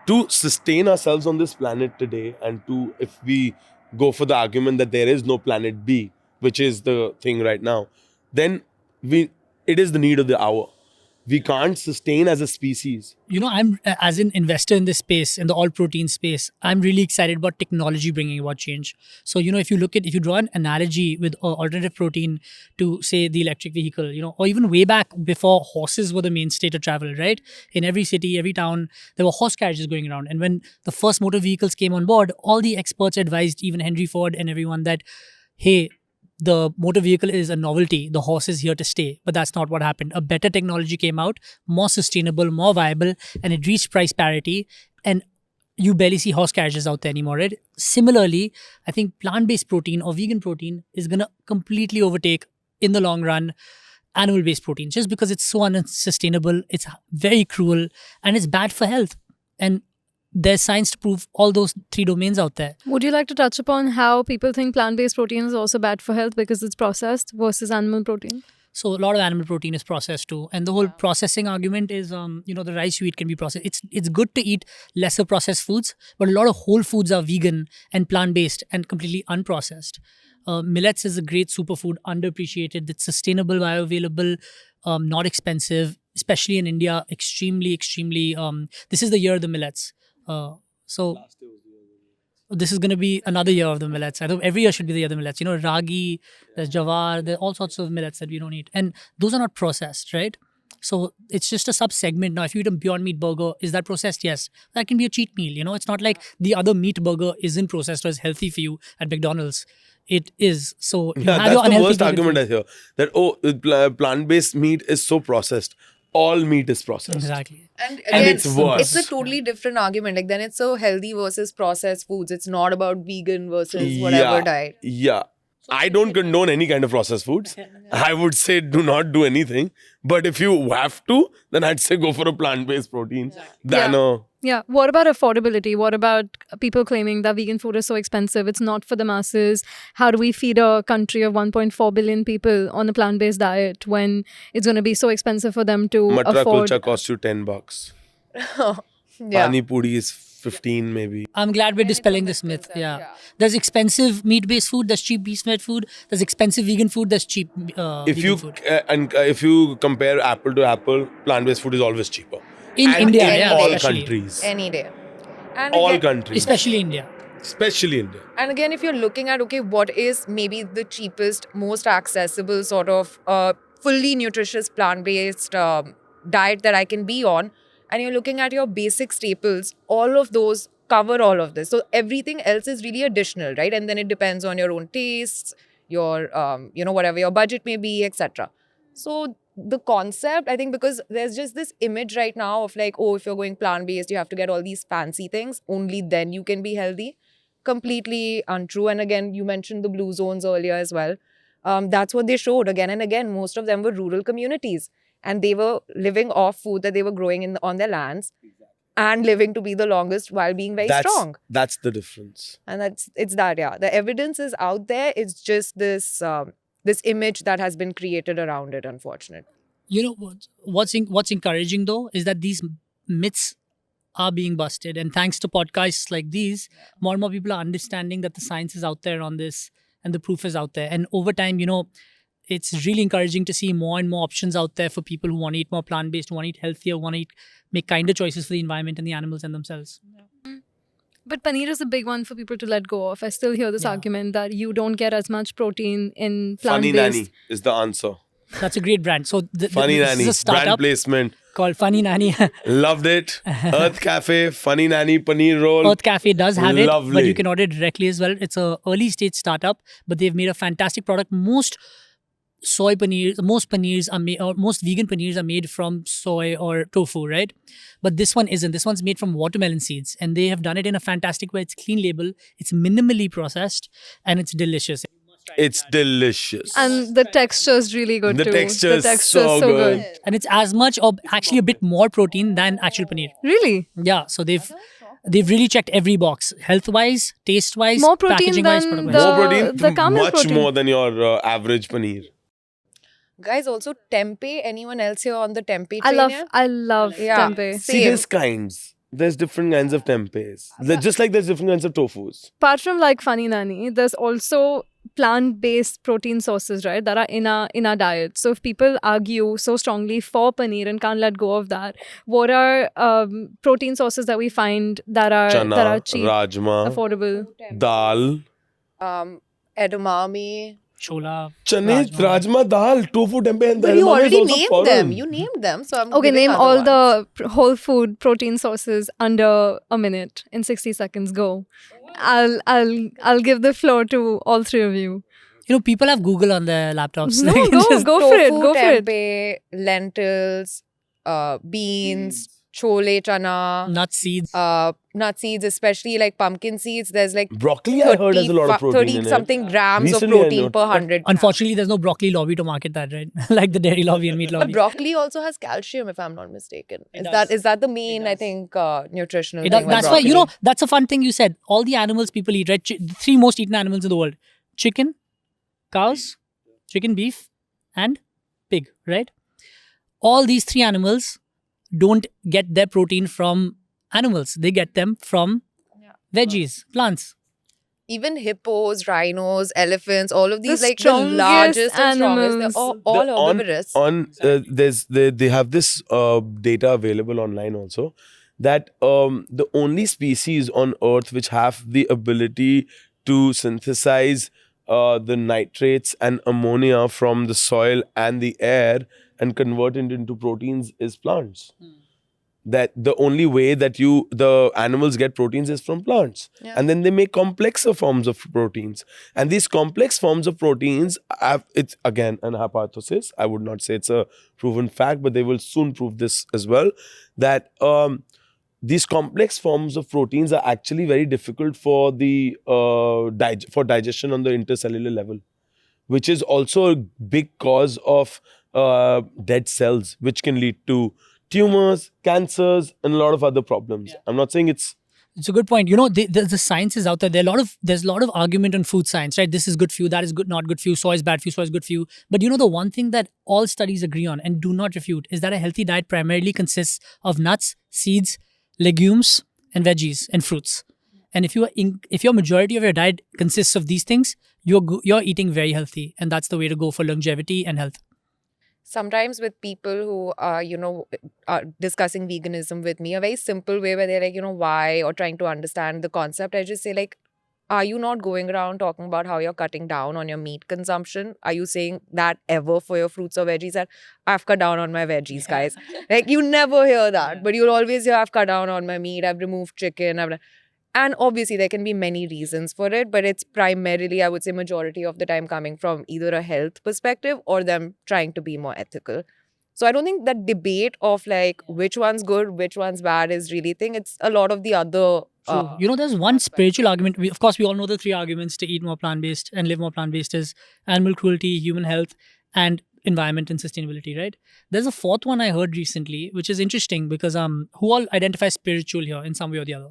to sustain ourselves on this planet today, and to, if we go for the argument that there is no planet B, which is the thing right now, then it is the need of the hour. We can't sustain as a species. I'm, as an investor in this space, in the all protein space, I'm really excited about technology bringing about change. So, if you draw an analogy with alternative protein to, say, the electric vehicle, or even way back before horses were the mainstay to travel, right? In every city, every town, there were horse carriages going around. And when the first motor vehicles came on board, all the experts advised, even Henry Ford and everyone, that, hey, the motor vehicle is a novelty. The horse is here to stay. But that's not what happened. A better technology came out, more sustainable, more viable, and it reached price parity. And you barely see horse carriages out there anymore, right? Similarly, I think plant-based protein or vegan protein is going to completely overtake, in the long run, animal-based protein, just because it's so unsustainable, it's very cruel, and it's bad for health. And there's science to prove all those 3 domains out there. Would you like to touch upon how people think plant-based protein is also bad for health because it's processed versus animal protein? So a lot of animal protein is processed too. And the whole processing argument is, the rice you eat can be processed. It's good to eat lesser processed foods, but a lot of whole foods are vegan and plant-based and completely unprocessed. Millets is a great superfood, underappreciated. It's sustainable, bioavailable, not expensive, especially in India, extremely, this is the year of the millets. So this is going to be another year of the millets. I think every year should be the year of the millets. Ragi, there's jawar, there are all sorts of millets that we don't eat. And those are not processed, right? So it's just a sub-segment. Now, if you eat a Beyond Meat burger, is that processed? Yes. That can be a cheat meal. You know, it's not like the other meat burger isn't processed or is healthy for you at McDonald's. It is. So you Yeah, have your that's the unhealthy worst vegan argument food. I hear. That plant-based meat is so processed. All meat is processed. Exactly. And And again, it's worse. It's a totally different argument. Like then it's so healthy versus processed foods. It's not about vegan versus whatever diet. Yeah. I don't condone any kind of processed foods. I would say do not do anything. But if you have to, then I'd say go for a plant-based protein than a... Yeah. What about affordability? What about people claiming that vegan food is so expensive? It's not for the masses. How do we feed a country of 1.4 billion people on a plant-based diet when it's going to be so expensive for them to Matra afford? kulcha costs you $10. Yeah. Pani puri is 15 maybe. I'm glad we're dispelling this myth. Yeah. There's expensive meat-based food. There's cheap beef-made food. There's expensive vegan food. There's cheap If vegan you food. if you compare apple to apple, plant-based food is always cheaper. In And India, in yeah, all especially. countries. Any day. And All again, countries. Especially India. Especially India. And again, if you're looking at, okay, what is maybe the cheapest, most accessible sort of fully nutritious plant-based diet that I can be on, and you're looking at your basic staples, all of those cover all of this. So everything else is really additional, right? And then it depends on your own tastes, your, whatever your budget may be, etc. So the concept, I think, because there's just this image right now of like, oh, if you're going plant-based, you have to get all these fancy things. Only then you can be healthy. Completely untrue. And again, you mentioned the blue zones earlier as well. That's what they showed again and again. Most of them were rural communities, and they were living off food that they were growing on their lands, and living to be the longest while being very strong. That's the difference. And it's that, yeah. The evidence is out there. It's just this this image that has been created around it, unfortunately. You know what's encouraging though is that these myths are being busted, and thanks to podcasts like these, more and more people are understanding that the science is out there on this and the proof is out there. And over time, it's really encouraging to see more and more options out there for people who want to eat more plant-based, who want to eat healthier, want to make kinder choices for the environment and the animals and themselves. But paneer is a big one for people to let go of. I still hear this argument that you don't get as much protein in Funny plant-based. Nanny is the answer. That's a great brand. So Funny this Nanny, is a startup brand placement. called Funny Nanny. Loved it. Earth Cafe, Funny Nanny, paneer roll. Earth Cafe does have it, but Lovely. you can order it directly as well. It's a early stage startup, but they've made a fantastic product. Most paneers are made, or most vegan paneers are made from soy or tofu, right? But this one isn't. This one's made from watermelon seeds, and they have done it in a fantastic way. It's clean label, it's minimally processed, and it's delicious. It's delicious. And the texture is really good The too. texture is so good. good. And it's as much, or actually a bit more protein than actual paneer. Really? Yeah, so they've really checked every box, health-wise, taste-wise, More protein packaging-wise, than product-wise. More protein, the camel much protein. more than your average paneer. Guys, also tempeh. Anyone else here on the tempeh I train love here? tempeh. Same. See, there's kinds. There's different kinds of tempehs. Just like there's different kinds of tofus. Apart from like Funny Nanny, there's also plant-based protein sources, right, that are in our diet. So if people argue so strongly for paneer and can't let go of that, what are protein sources that we find that are Chana, cheap, rajma, affordable? dal. Edamame. Chola. Chane, rajma, dal, tofu, tempeh, and But you edamame is already also named foreign. them. You named them. So I'm Okay, giving name other all ones. the whole food protein sources under a minute in 60 seconds. Go. I'll give the floor to all three of you. People have Google on their laptops. No, They can just- go for it. Tofu, Go for it. tempeh, lentils, beans, chole chana, nut seeds. nut seeds, especially like pumpkin seeds. There's like Broccoli, I heard, has a lot of protein 30 in it. something grams Recently, I of protein noticed. per 100 grams. Unfortunately, there's no broccoli lobby to market that, right? Like the dairy lobby and meat But lobby. broccoli also has calcium, if I'm not mistaken. It Is that the main, I think, nutritional It thing does- with that's why, broccoli? that's a fun thing you said. All the animals people eat, right? The three most eaten animals in the world: chicken, cows, chicken, beef, and pig, right? All these three animals don't get their protein from animals. They get them from veggies, plants. Even hippos, rhinos, elephants, all of these, like the strongest largest and strongest, animals. they're all herbivorous. They have this data available online also that the only species on Earth which have the ability to synthesize the nitrates and ammonia from the soil and the air and convert it into proteins is plants. That the only way that the animals get proteins is from plants. And then they make complexer forms of proteins. And these complex forms of proteins it's again an hypothesis. I would not say it's a proven fact, but they will soon prove this as well, that these complex forms of proteins are actually very difficult for the for digestion on the intercellular level, which is also a big cause of dead cells, which can lead to tumors, cancers, and a lot of other problems. I'm not saying it's a good point. You know, the science is out there. There's a lot of argument on food science, right? This is good for you, that is good, not good for you. Soy is bad for you, soy is good for you. But you know, the one thing that all studies agree on and do not refute is that a healthy diet primarily consists of nuts, seeds, legumes, and veggies and fruits. And if your majority of your diet consists of these things, you're eating very healthy, and that's the way to go for longevity and health. Sometimes with people who are discussing veganism with me, a very simple way where they're like, why, or trying to understand the concept, I just say, like, are you not going around talking about how you're cutting down on your meat consumption? Are you saying that ever for your fruits or veggies, that I've cut down on my veggies, guys? Like, you never hear that, but you'll always hear, I've cut down on my meat, I've removed chicken, and obviously there can be many reasons for it, but it's primarily, I would say, majority of the time coming from either a health perspective or them trying to be more ethical. So I don't think that debate of like which one's good, which one's bad is really a thing. It's a lot of the other. You know, there's one spiritual argument. Of course, we all know the three arguments to eat more plant-based and live more plant-based is animal cruelty, human health, and environment and sustainability, right? There's a fourth one I heard recently, which is interesting because who all identify spiritual here in some way or the other?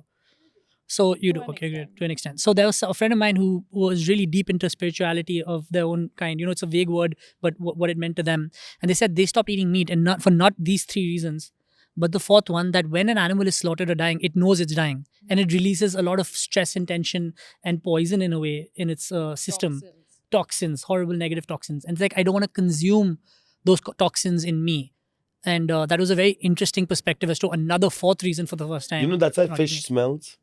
So you do, okay, great, to an extent. So there was a friend of mine who was really deep into spirituality of their own kind. You know, it's a vague word, but what it meant to them. And they said they stopped eating meat, and not these three reasons, but the fourth one, that when an animal is slaughtered or dying, it knows it's dying, and it releases a lot of stress and tension and poison in a way in its system. Toxins, horrible negative toxins. And it's like, I don't want to consume those toxins in me. And that was a very interesting perspective as to another fourth reason for the first time. You know, that's how fish smells.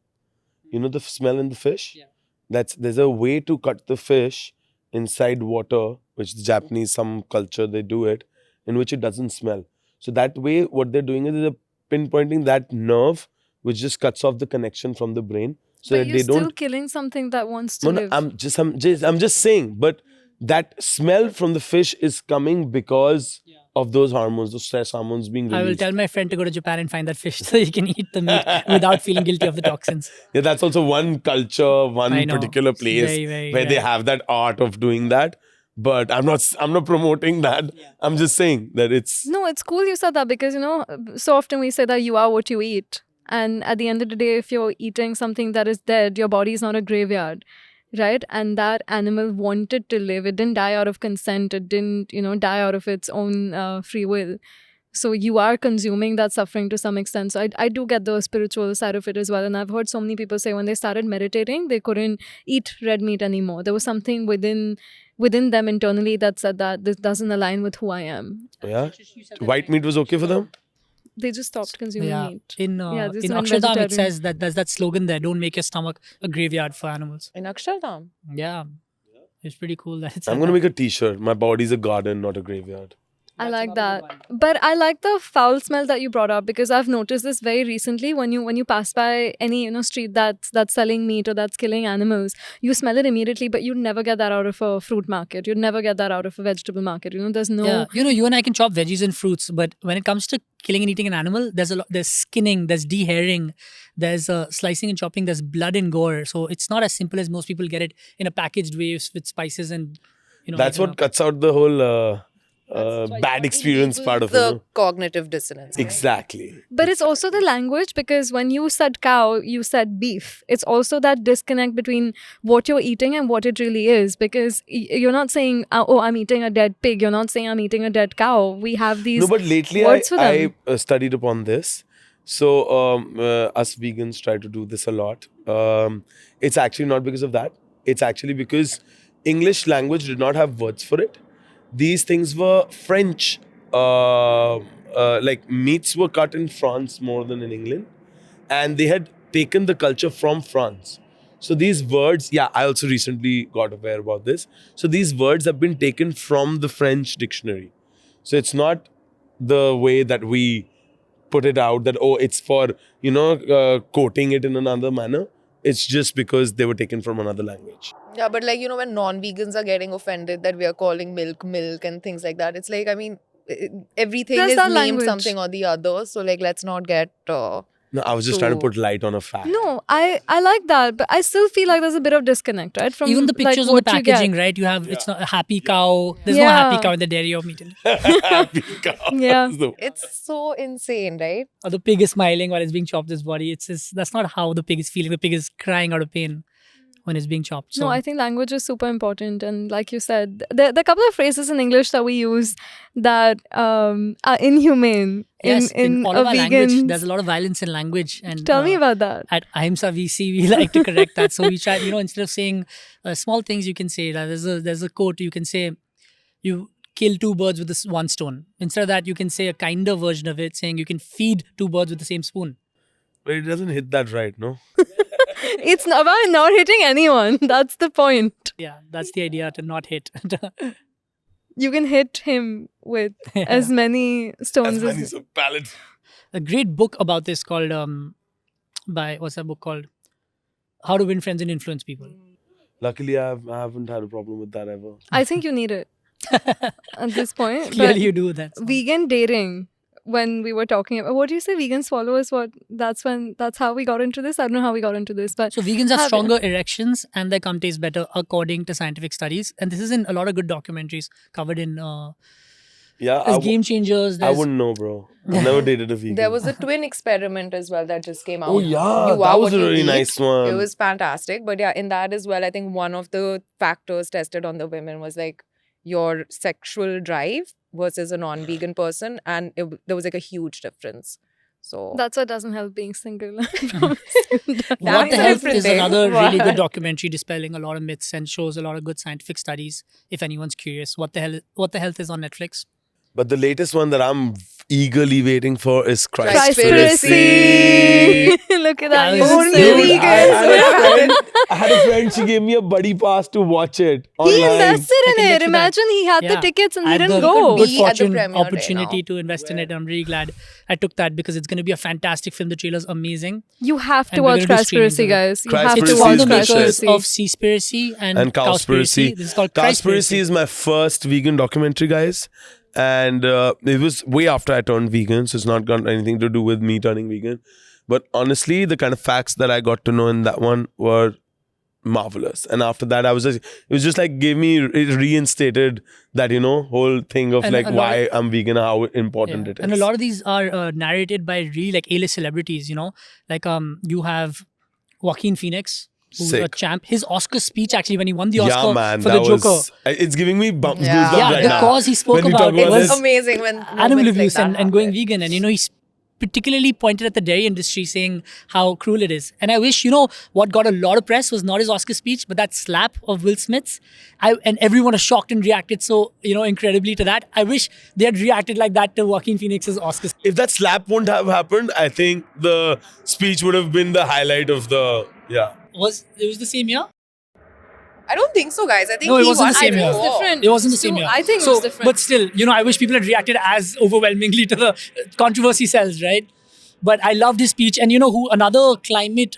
You know the smell in the fish? Yeah. There's a way to cut the fish inside water, which the Japanese, some culture, they do it, in which it doesn't smell. So that way, what they're doing is they're pinpointing that nerve, which just cuts off the connection from the brain. So but that you're they don't. still killing something that wants to live. I'm just saying, but that smell from the fish is coming because of those hormones, those stress hormones being released. I will tell my friend to go to Japan and find that fish so he can eat the meat without feeling guilty of the toxins. Yeah, that's also one culture, one particular place where they have that art of doing that. But I'm not promoting that. Yeah. I'm just saying that it's... No, it's cool you said that because, you know, so often we say that you are what you eat. And at the end of the day, if you're eating something that is dead, your body is not a graveyard. Right? And that animal wanted to live. It didn't die out of consent. It didn't, die out of its own free will. So you are consuming that suffering to some extent. So I do get the spiritual side of it as well. And I've heard so many people say when they started meditating, they couldn't eat red meat anymore. There was something within them internally that said that this doesn't align with who I am. Yeah? White meat was okay for them? They just stopped consuming meat. In Akshardham, it says that there's that slogan there, don't make your stomach a graveyard for animals. In Akshardham? Yeah. It's pretty cool. I'm going to make a t-shirt. My body's a garden, not a graveyard. I like that. But I like the foul smell that you brought up because I've noticed this very recently. When you pass by any street that's selling meat or that's killing animals, you smell it immediately, but you'd never get that out of a fruit market. You'd never get that out of a vegetable market. There's no... Yeah. You and I can chop veggies and fruits, but when it comes to killing and eating an animal, there's skinning, there's dehairing, there's slicing and chopping, there's blood and gore. So it's not as simple as most people get it in a packaged way with spices and... That's what cuts out the whole... bad experience part of the cognitive dissonance. Exactly. But it's also the language because when you said cow, you said beef. It's also that disconnect between what you're eating and what it really is because you're not saying, oh, I'm eating a dead pig. You're not saying I'm eating a dead cow. We have these but lately words for them. I studied upon this. So us vegans try to do this a lot. It's actually not because of that. It's actually because English language did not have words for it. These things were French, like meats were cut in France more than in England. And they had taken the culture from France. So these words, yeah, I also recently got aware about this. So these words have been taken from the French dictionary. So it's not the way that we put it out that, oh, it's for, quoting it in another manner. It's just because they were taken from another language. Yeah, but like, when non-vegans are getting offended that we are calling milk and things like that, it's like, I mean, everything There's is that named language. something or the other. So like, let's not get... No, I was just trying to put light on a fact. No, I like that, but I still feel like there's a bit of disconnect, right? From Even the like, pictures on the what you get. packaging, right? You have it's not a happy cow. There's no Yeah. happy cow in the dairy of meat. Happy cow. Yeah. That's the- It's so insane, right? Or the pig is smiling while it's being chopped his body. It's just, that's not how the pig is feeling. The pig is crying out of pain when it's being chopped. So No, I think language is super important. And like you said, there are a couple of phrases in English that we use that are inhumane yes, in all a of our vegan. language, there's a lot of violence in language. And Tell me about that. at Ahimsa VC, we like to correct that. So we try, instead of saying small things, you can say that there's a quote. You can say, you kill two birds with this one stone. Instead of that, you can say a kinder version of it, saying you can feed two birds with the same spoon. But it doesn't hit that right, no? It's not about not hitting anyone. That's the point. Yeah, that's the idea, to not hit. You can hit him with as many stones That's as a palette. A great book about this called what's that book called? How to Win Friends and Influence People. Luckily, I haven't had a problem with that ever. I think you need it at this point. Clearly, But you do that. vegan dating, when we were talking about, what do you say? Vegan swallowers. That's how we got into this. I don't know how we got into this, but So vegans have Have- stronger erections and their cum tastes better according to scientific studies. And this is in a lot of good documentaries covered in Yeah, there's Game Changers. I There's, wouldn't know, bro. I've never dated a vegan. There was a twin experiment as well that just came out. Oh, yeah. You That are was what a you really eat. nice one. It was fantastic. But yeah, in that as well, I think one of the factors tested on the women was like your sexual drive versus a non-vegan person. And there was like a huge difference. So that's what doesn't help being single. What That's the a Health different is thing. another really Wow. good documentary dispelling a lot of myths and shows a lot of good scientific studies. If anyone's curious, What the Health is on Netflix. But the latest one that I'm eagerly waiting for is Christspiracy. Look at that. That You're was so Dude, vegan. I had a friend, she gave me a buddy pass to watch it He online. invested I in can get it. you that. Imagine he had the Yeah. tickets and I he had didn't the go. good Be at the fortune premiere right opportunity now. to invest in it. I'm really glad I took that because it's going to be a fantastic film. The trailer's amazing. You have to And we're watch gonna do screenings Christspiracy, of it. guys. You have to It's Christspiracy from watch the is makers delicious. of Seaspiracy and Cowspiracy. This is called Cowspiracy Christspiracy. is my first vegan documentary, guys. And it was way after I turned vegan, so it's not got anything to do with me turning vegan. But honestly, the kind of facts that I got to know in that one were marvelous. And after that, it was just like it reinstated that, whole thing of And like a lot why I'm vegan, how important Yeah. it is. And a lot of these are narrated by really like A-list celebrities, Like you have Joaquin Phoenix, who's a Sick. champ. His Oscar speech actually when he won the Oscar Yeah, man, for that the Joker. was. It's giving me goosebumps Yeah. right the now. cause he spoke When you about talk about was this. amazing when animal moments like abuse that and going happen. vegan. And he particularly pointed at the dairy industry, saying how cruel it is. And I wish, what got a lot of press was not his Oscar speech, but that slap of Will Smith's. And everyone was shocked and reacted so, incredibly to that. I wish they had reacted like that to Joaquin Phoenix's Oscar speech. If that slap wouldn't have happened, I think the speech would have been the highlight of the, yeah. It was the same year? I don't think so, guys. I think No, it he wasn't won the same I think year. it's different. It wasn't the Stu, same year. I think it so, was different. But still, I wish people had reacted as overwhelmingly to the controversy sells, right? But I loved his speech. And who another climate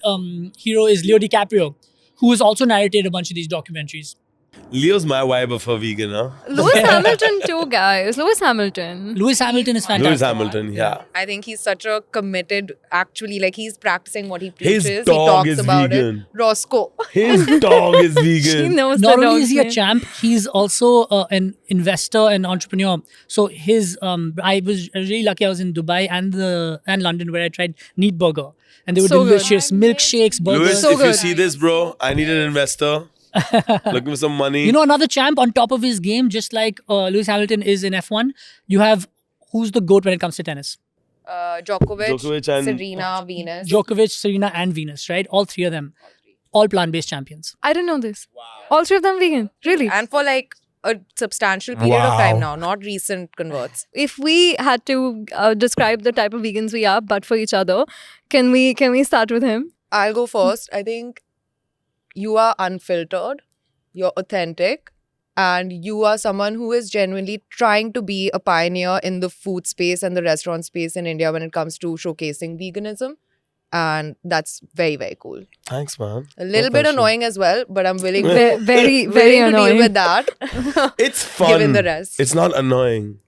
hero is Leo DiCaprio, who has also narrated a bunch of these documentaries. Leo's my vibe of a vegan, huh? Lewis Hamilton too, guys. Lewis Hamilton. Lewis Hamilton is fantastic. Lewis Hamilton, yeah. I think he's such a committed, actually, like he's practicing what he preaches. His He dog talks is about vegan. it. Roscoe. His dog is She vegan. knows Not the only is dog's he a name. champ, he's also an investor and entrepreneur. So his I was really lucky. I was in Dubai and London where I tried Neat Burger, and they were So good. delicious milkshakes, burgers. Lewis, So if you good. see this, bro, I need an investor. Looking for some money. Another champ on top of his game, just like Lewis Hamilton is in F1. You have who's the GOAT when it comes to tennis? Djokovic and- Serena, Venus. Djokovic, Serena, and Venus, right? All three of them, all plant-based champions. I didn't know this. All three of them vegan. Really? And for like a substantial period of Wow. time now, not recent converts. If we had to describe the type of vegans we are, but for each other, can we start with him? I'll go first. I think you are unfiltered, you're authentic, and you are someone who is genuinely trying to be a pioneer in the food space and the restaurant space in India when it comes to showcasing veganism. And that's very, very cool. Thanks, man. A little bit Pleasure. annoying as well, but I'm willing, Very willing to annoying. deal with that. It's fun. Given the rest. It's not annoying.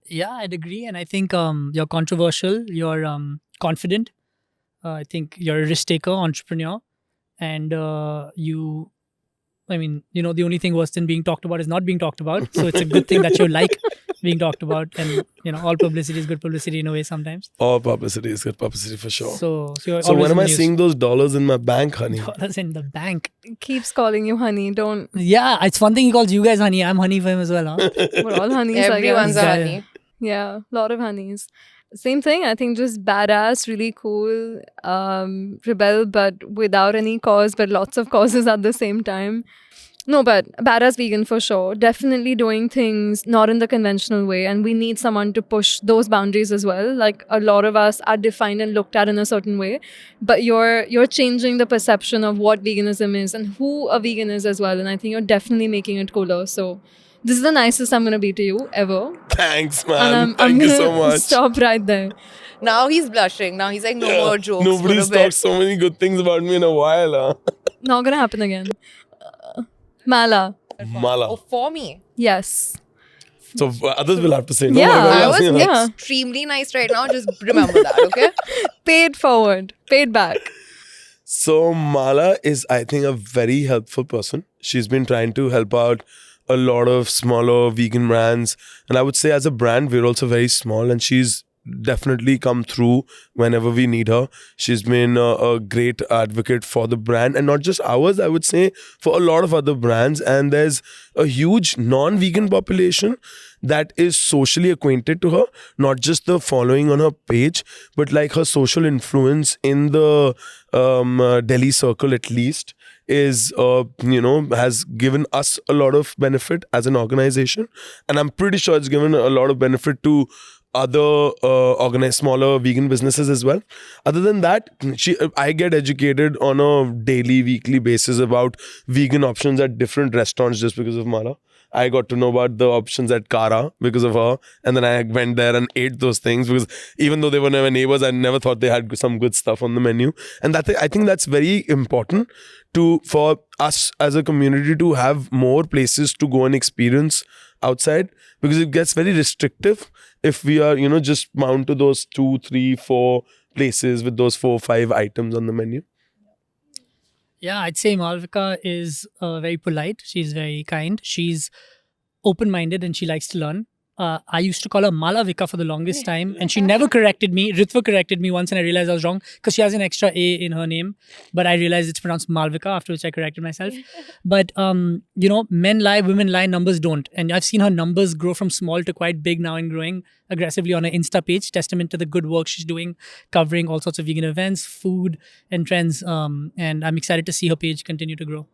Yeah, I'd agree. And I think you're controversial, you're confident. I think you're a risk taker, entrepreneur. And the only thing worse than being talked about is not being talked about. So it's a good thing that you like being talked about. And, all publicity is good publicity in a way sometimes. All publicity is good publicity for sure. So you're So always when in am the I news. seeing those dollars in my bank, honey? Dollars in the bank? Keeps calling you honey. Don't. Yeah, it's one thing he calls you guys honey. I'm honey for him as well, huh? We're all honeys, I Everyone's guess. a Yeah. honey. Yeah, a lot of honeys. Same thing. I think just badass, really cool, rebel, but without any cause, but lots of causes at the same time. No, but badass vegan for sure. Definitely doing things not in the conventional way. And we need someone to push those boundaries as well. Like a lot of us are defined and looked at in a certain way. But you're changing the perception of what veganism is and who a vegan is as well. And I think you're definitely making it cooler. So this is the nicest I'm gonna be to you ever. Thanks, And man. I'm Thank you gonna so much. stop right there. Now he's blushing. Now he's like, no Yeah. more jokes. Nobody's for a bit. talked so many good things about me in a while, huh? Not gonna happen again. Mala. Mala. Oh, for me. Yes. So others will have to say no. Yeah. my God, I was asking her. Yeah. extremely nice right now. Just remember that, okay? Paid forward. Paid back. So Mala is, I think, a very helpful person. She's been trying to help out a lot of smaller vegan brands. And I would say as a brand, we're also very small, and she's definitely come through whenever we need her. She's been a great advocate for the brand, and not just ours, I would say, for a lot of other brands. And there's a huge non-vegan population that is socially acquainted to her, not just the following on her page, but like her social influence in the Delhi circle at least is has given us a lot of benefit as an organization, and I'm pretty sure it's given a lot of benefit to other organized smaller vegan businesses as well. Other than that, I get educated on a daily, weekly basis about vegan options at different restaurants just because of Mala. I got to know about the options at Kara because of her, and then I went there and ate those things because even though they were never neighbors, I never thought they had some good stuff on the menu. And that I think that's very important for us as a community to have more places to go and experience outside, because it gets very restrictive if we are just bound to those 2, 3, 4 places with those 4, 5 items on the menu. Yeah, I'd say Malvika is very polite. She's very kind. She's open-minded and she likes to learn. I used to call her Malavika for the longest time, and she never corrected me. Ritva corrected me once and I realized I was wrong because she has an extra A in her name, but I realized it's pronounced Malvika, after which I corrected myself. But, men lie, women lie, numbers don't. And I've seen her numbers grow from small to quite big now and growing aggressively on her Insta page, testament to the good work she's doing, covering all sorts of vegan events, food and trends. And I'm excited to see her page continue to grow.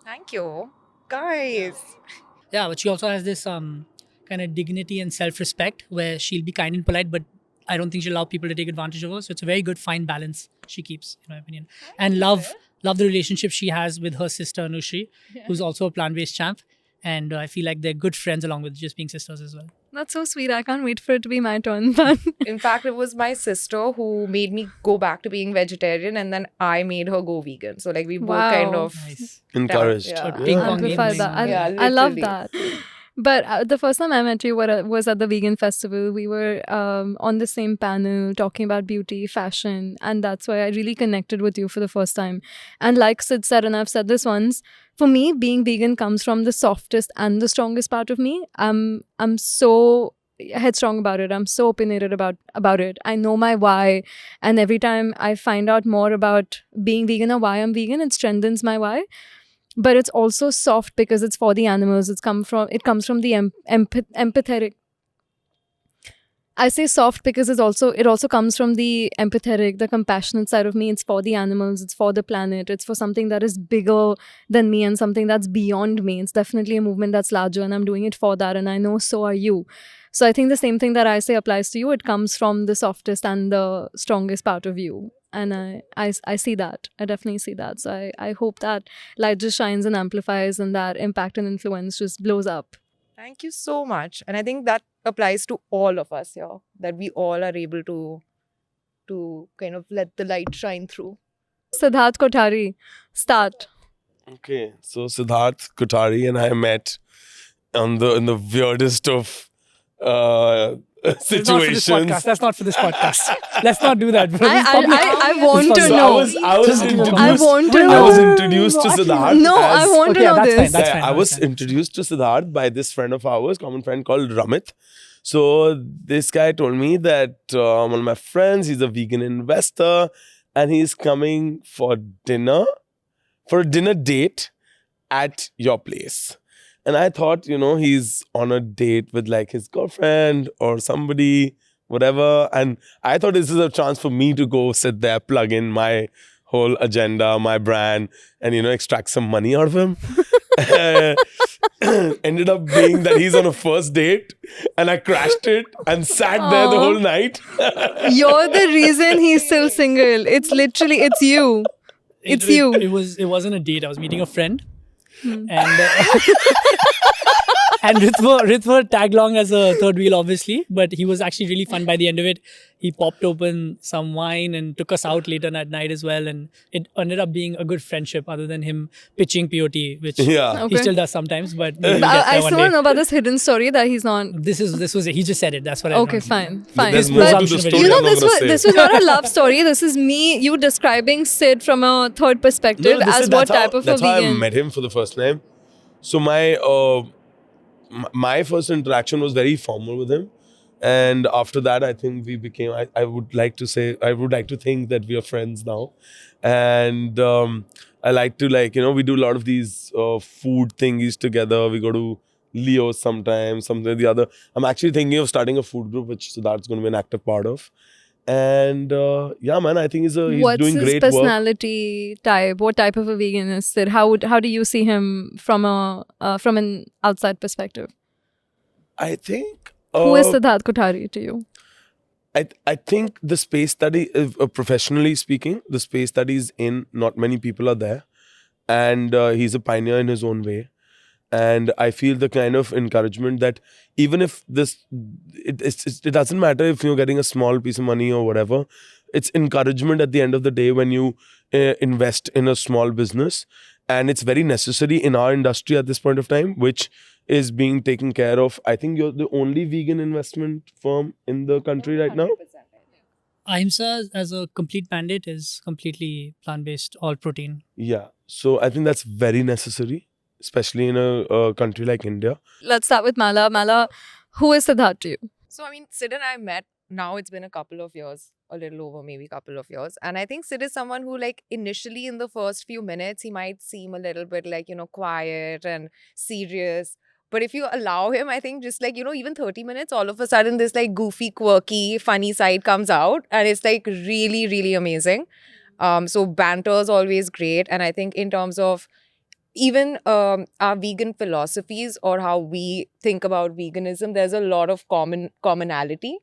Thank you. Guys. Yeah, but she also has this kind of dignity and self-respect where she'll be kind and polite, but I don't think she'll allow people to take advantage of her. So it's a very good fine balance she keeps, in my opinion. And love the relationship she has with her sister Anushri, who's also a plant-based champ. And I feel like they're good friends along with just being sisters as well. That's so sweet. I can't wait for it to be my turn. But In fact, it was my sister who made me go back to being vegetarian, and then I made her go vegan. So we both Wow. kind of Nice. Encouraged. Yeah. Ping pong amplify game. that. I, Yeah, I love literally. that. But the first time I met you was at the vegan festival. We were on the same panel talking about beauty, fashion, and that's why I really connected with you for the first time. And like Sid said, and I've said this once, for me, being vegan comes from the softest and the strongest part of me. I'm so headstrong about it. I'm so opinionated about it. I know my why, and every time I find out more about being vegan or why I'm vegan, it strengthens my why. But it's also soft because it's for the animals. It comes from the empathetic. I say soft because it also comes from the empathetic, the compassionate side of me. It's for the animals. It's for the planet. It's for something that is bigger than me and something that's beyond me. It's definitely a movement that's larger, and I'm doing it for that. And I know so are you. So I think the same thing that I say applies to you. It comes from the softest and the strongest part of you. and I see that. I definitely see that. So I hope that light just shines and amplifies, and that impact and influence just blows up. Thank you so much. And I think that applies to all of us here, that we all are able to kind of let the light shine through. Siddharth Kothari, start. Okay, so Siddharth Kothari and I met in the weirdest of situations. That's not for this podcast. Let's not do that. Bro. I want to So know. I was introduced. I want to I know. was introduced to Siddharth. No, I as- want to Okay, know that's this. fine, that's fine. I was introduced to Siddharth by this friend of ours, common friend called Ramit. So this guy told me that one of my friends, he's a vegan investor, and he's coming for a dinner date at your place. And I thought, he's on a date with like his girlfriend or somebody, whatever. And I thought this is a chance for me to go sit there, plug in my whole agenda, my brand, and, extract some money out of him. Ended up being that he's on a first date and I crashed it and sat there the whole night. You're the reason he's still single. It's literally, it's you. It's you. It wasn't a date. I was meeting a friend, and and Ritva tagged along as a third wheel, obviously. But he was actually really fun by the end of it. He popped open some wine and took us out later that night as well. And it ended up being a good friendship, other than him pitching POT, which Yeah. Okay. he still does sometimes. But maybe we'll But get I there one still want day. to know about this hidden story that he's not. This was it. He just said it. That's what I Okay, know. fine. Fine. There's more more to to the But- story. You know, I'm not this gonna was say. this was not a love story. This is me, you describing Sid from a third perspective No, as what type of a that's how I vegan. met him for the first time. So my first interaction was very formal with him, and after that, I think we became. I would like to think that we are friends now, and I like to we do a lot of these food thingies together. We go to Leo's sometimes, something or the other. I'm actually thinking of starting a food group, which Siddharth's going to be an active part of. And yeah, man, I think he's What's doing his great work. personality type? What type of a vegan is Sid? How do you see him from an outside perspective? I think. Who is Siddharth Kothari to you? I think the space that professionally speaking, the space that he's in, not many people are there. And he's a pioneer in his own way. And I feel the kind of encouragement that even if it doesn't matter if you're getting a small piece of money or whatever, it's encouragement at the end of the day when you invest in a small business. And it's very necessary in our industry at this point of time, which is being taken care of. I think you're the only vegan investment firm in the country right now. Ahimsa as a complete mandate is completely plant-based, all protein. Yeah. So I think that's very necessary, especially in a country like India. Let's start with Mala. Mala, who is Siddharth to you? So, I mean, Sid and I met, now it's been a couple of years, a little over maybe a couple of years. And I think Sid is someone who, like, initially in the first few minutes, he might seem a little bit like, quiet and serious. But if you allow him, I think just like, even 30 minutes, all of a sudden this like goofy, quirky, funny side comes out. And it's like really, really amazing. So banter is always great. And I think in terms of even our vegan philosophies or how we think about veganism, there's a lot of commonality.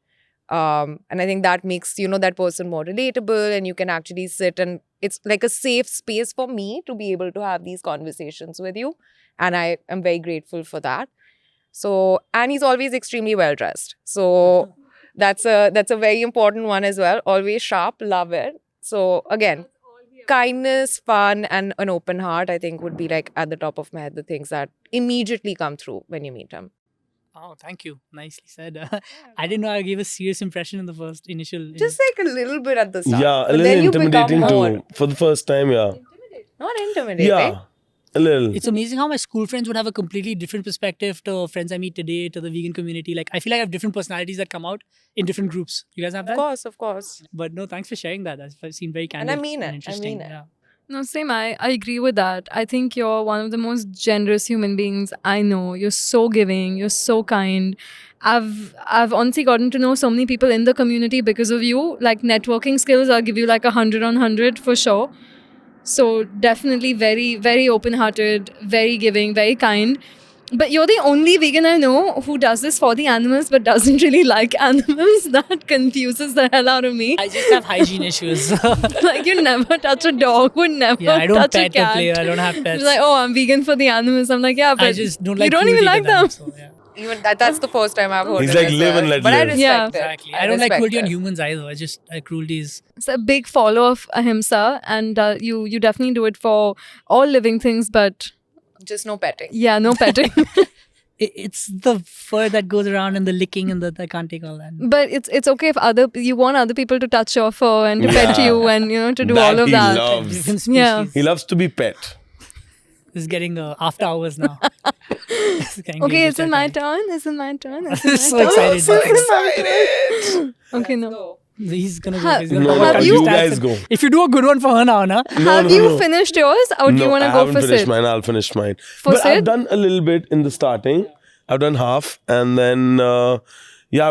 And I think that makes, that person more relatable, and you can actually sit, and it's like a safe space for me to be able to have these conversations with you. And I am very grateful for that. So, and he's always extremely well dressed. So that's a very important one as well. Always sharp, love it. So again, kindness, fun, and an open heart, I think would be like at the top of my head, the things that immediately come through when you meet him. Oh, thank you. Nicely said. I didn't know I gave a serious impression in the first initial. Just like a little bit at the start. Yeah, a But little then you become intimidating more. too. For the first time, yeah. Not intimidating. Yeah, a little. It's amazing how my school friends would have a completely different perspective to friends I meet today, to the vegan community. Like, I feel like I have different personalities that come out in different groups. You guys have that? Of course. But no, thanks for sharing that. That seemed very candid. I mean it. I Interesting. mean it. Yeah. No, same. I agree with that. I think you're one of the most generous human beings I know. You're so giving. You're so kind. I've honestly gotten to know so many people in the community because of you. Like, networking skills, I'll give you like 100 on 100 for sure. So definitely very, very open-hearted, very giving, very kind. But you're the only vegan I know who does this for the animals but doesn't really like animals. That confuses the hell out of me. I just have hygiene issues. Like you never touch a dog, would never Yeah, I don't touch a pet the cat. player. I don't have pets. You're like, oh, I'm vegan for the animals. I'm like, yeah, but I just don't like you don't even cruelty like to them. So, yeah. Even that's the first time I've heard He's it like, as live well. and let but I live. respect Yeah. it. Exactly. I don't like respect cruelty on it. humans either. I just cruelty is. It's a big follower of ahimsa, and you definitely do it for all living things, but Just no petting. yeah, no petting. It's the fur that goes around and the licking and I can't take all that. But it's okay if you want other people to touch your fur and to pet Yeah. you and to do That all of he that. loves. Different species. Yeah. He loves to be pet. This is getting after hours now. This is getting Okay, dangerous it's in my territory. turn. It's in my turn. It's in my So turn. excited. So excited. Okay, no. He's gonna Ha- go. He's gonna No, cover no, country you stats guys and- go. If you do a good one for her now, na? Have you finished yours, or do you want to I go haven't for finished Sid? mine. I'll finish mine. For but I've Sid? done a little bit in the starting. I've done half, and then I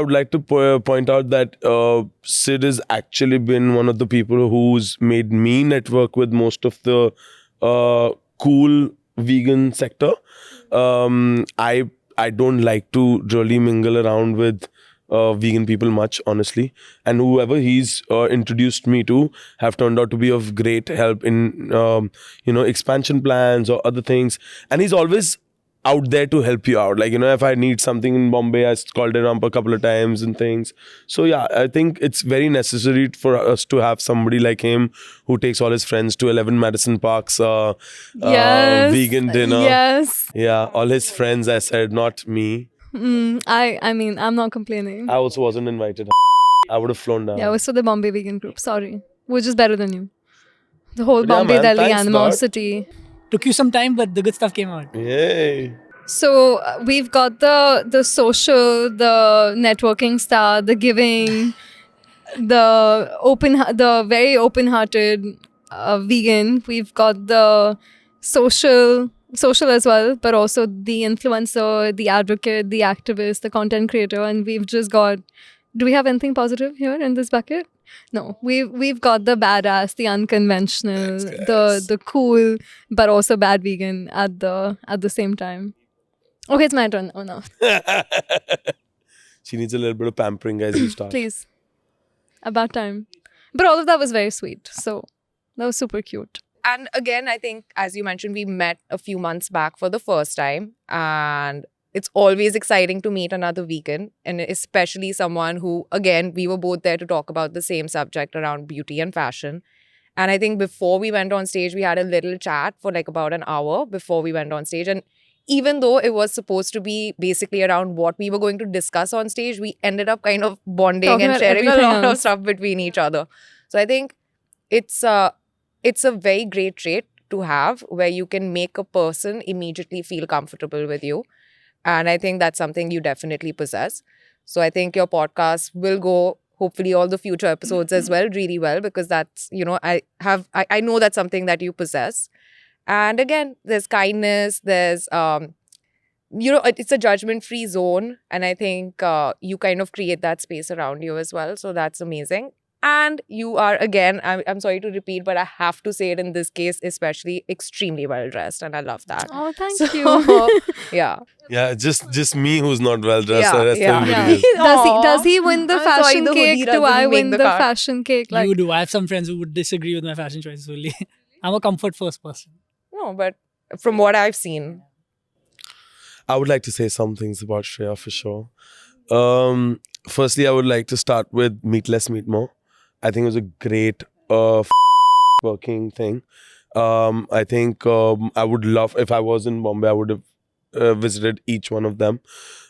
would like to point out that Sid has actually been one of the people who's made me network with most of the cool vegan sector. I don't like to really mingle around with vegan people much, honestly, and whoever he's introduced me to have turned out to be of great help in expansion plans or other things, and he's always out there to help you out. Like, if I need something in Bombay, I called him up a couple of times and things. So yeah, I think it's very necessary for us to have somebody like him who takes all his friends to 11 Madison Park's Yes. vegan dinner. Yes. Yeah, all his friends, I said, not me. I mean, I'm not complaining. I also wasn't invited. I would have flown down. Yeah, it was for the Bombay vegan group. Sorry. We're just better than you. The whole But yeah, Bombay man, Delhi thanks, animosity. Took you some time, but the good stuff came out. Yay. So we've got the social, the networking star, the giving, the very open-hearted vegan. We've got the social as well, but also the influencer, the advocate, the activist, the content creator, and we've just got. Do we have anything positive here in this bucket? No, we've got the badass, the unconventional, the cool, but also bad vegan at the same time. Okay, it's my turn. Oh no, She needs a little bit of pampering, guys. You start. please, about time. But all of that was very sweet. So that was super cute. And again, I think, as you mentioned, we met a few months back for the first time. And it's always exciting to meet another vegan, and especially someone who, again, we were both there to talk about the same subject around beauty and fashion. And I think before we went on stage, we had a little chat for like about an hour before we went on stage. And even though it was supposed to be basically around what we were going to discuss on stage, we ended up kind of bonding Talking and about sharing a everything lot of else. stuff between each other. So I think it's a very great trait to have, where you can make a person immediately feel comfortable with you. And I think that's something you definitely possess. So I think your podcast will go, hopefully all the future episodes as well, really well, because that's, I know that's something that you possess. And again, there's kindness, there's, it's a judgment-free zone. And I think you kind of create that space around you as well. So that's amazing. And you are, again, I'm sorry to repeat, but I have to say it in this case, especially extremely well dressed. And I love that. Oh, thank So, you. yeah. Yeah, just me who's not well dressed. Yeah, The rest yeah. everybody is. Does he win the I'm sorry, fashion the hoodie cake? Do doesn't I make win the the cut. fashion cake? Like, You do. I have some friends who would disagree with my fashion choices only. I'm a comfort first person. No, but from what I've seen, I would like to say some things about Shreya for sure. Firstly, I would like to start with Meet Less, Meet More. I think it was a great working thing. I think I would love, if I was in Bombay, I would have visited each one of them.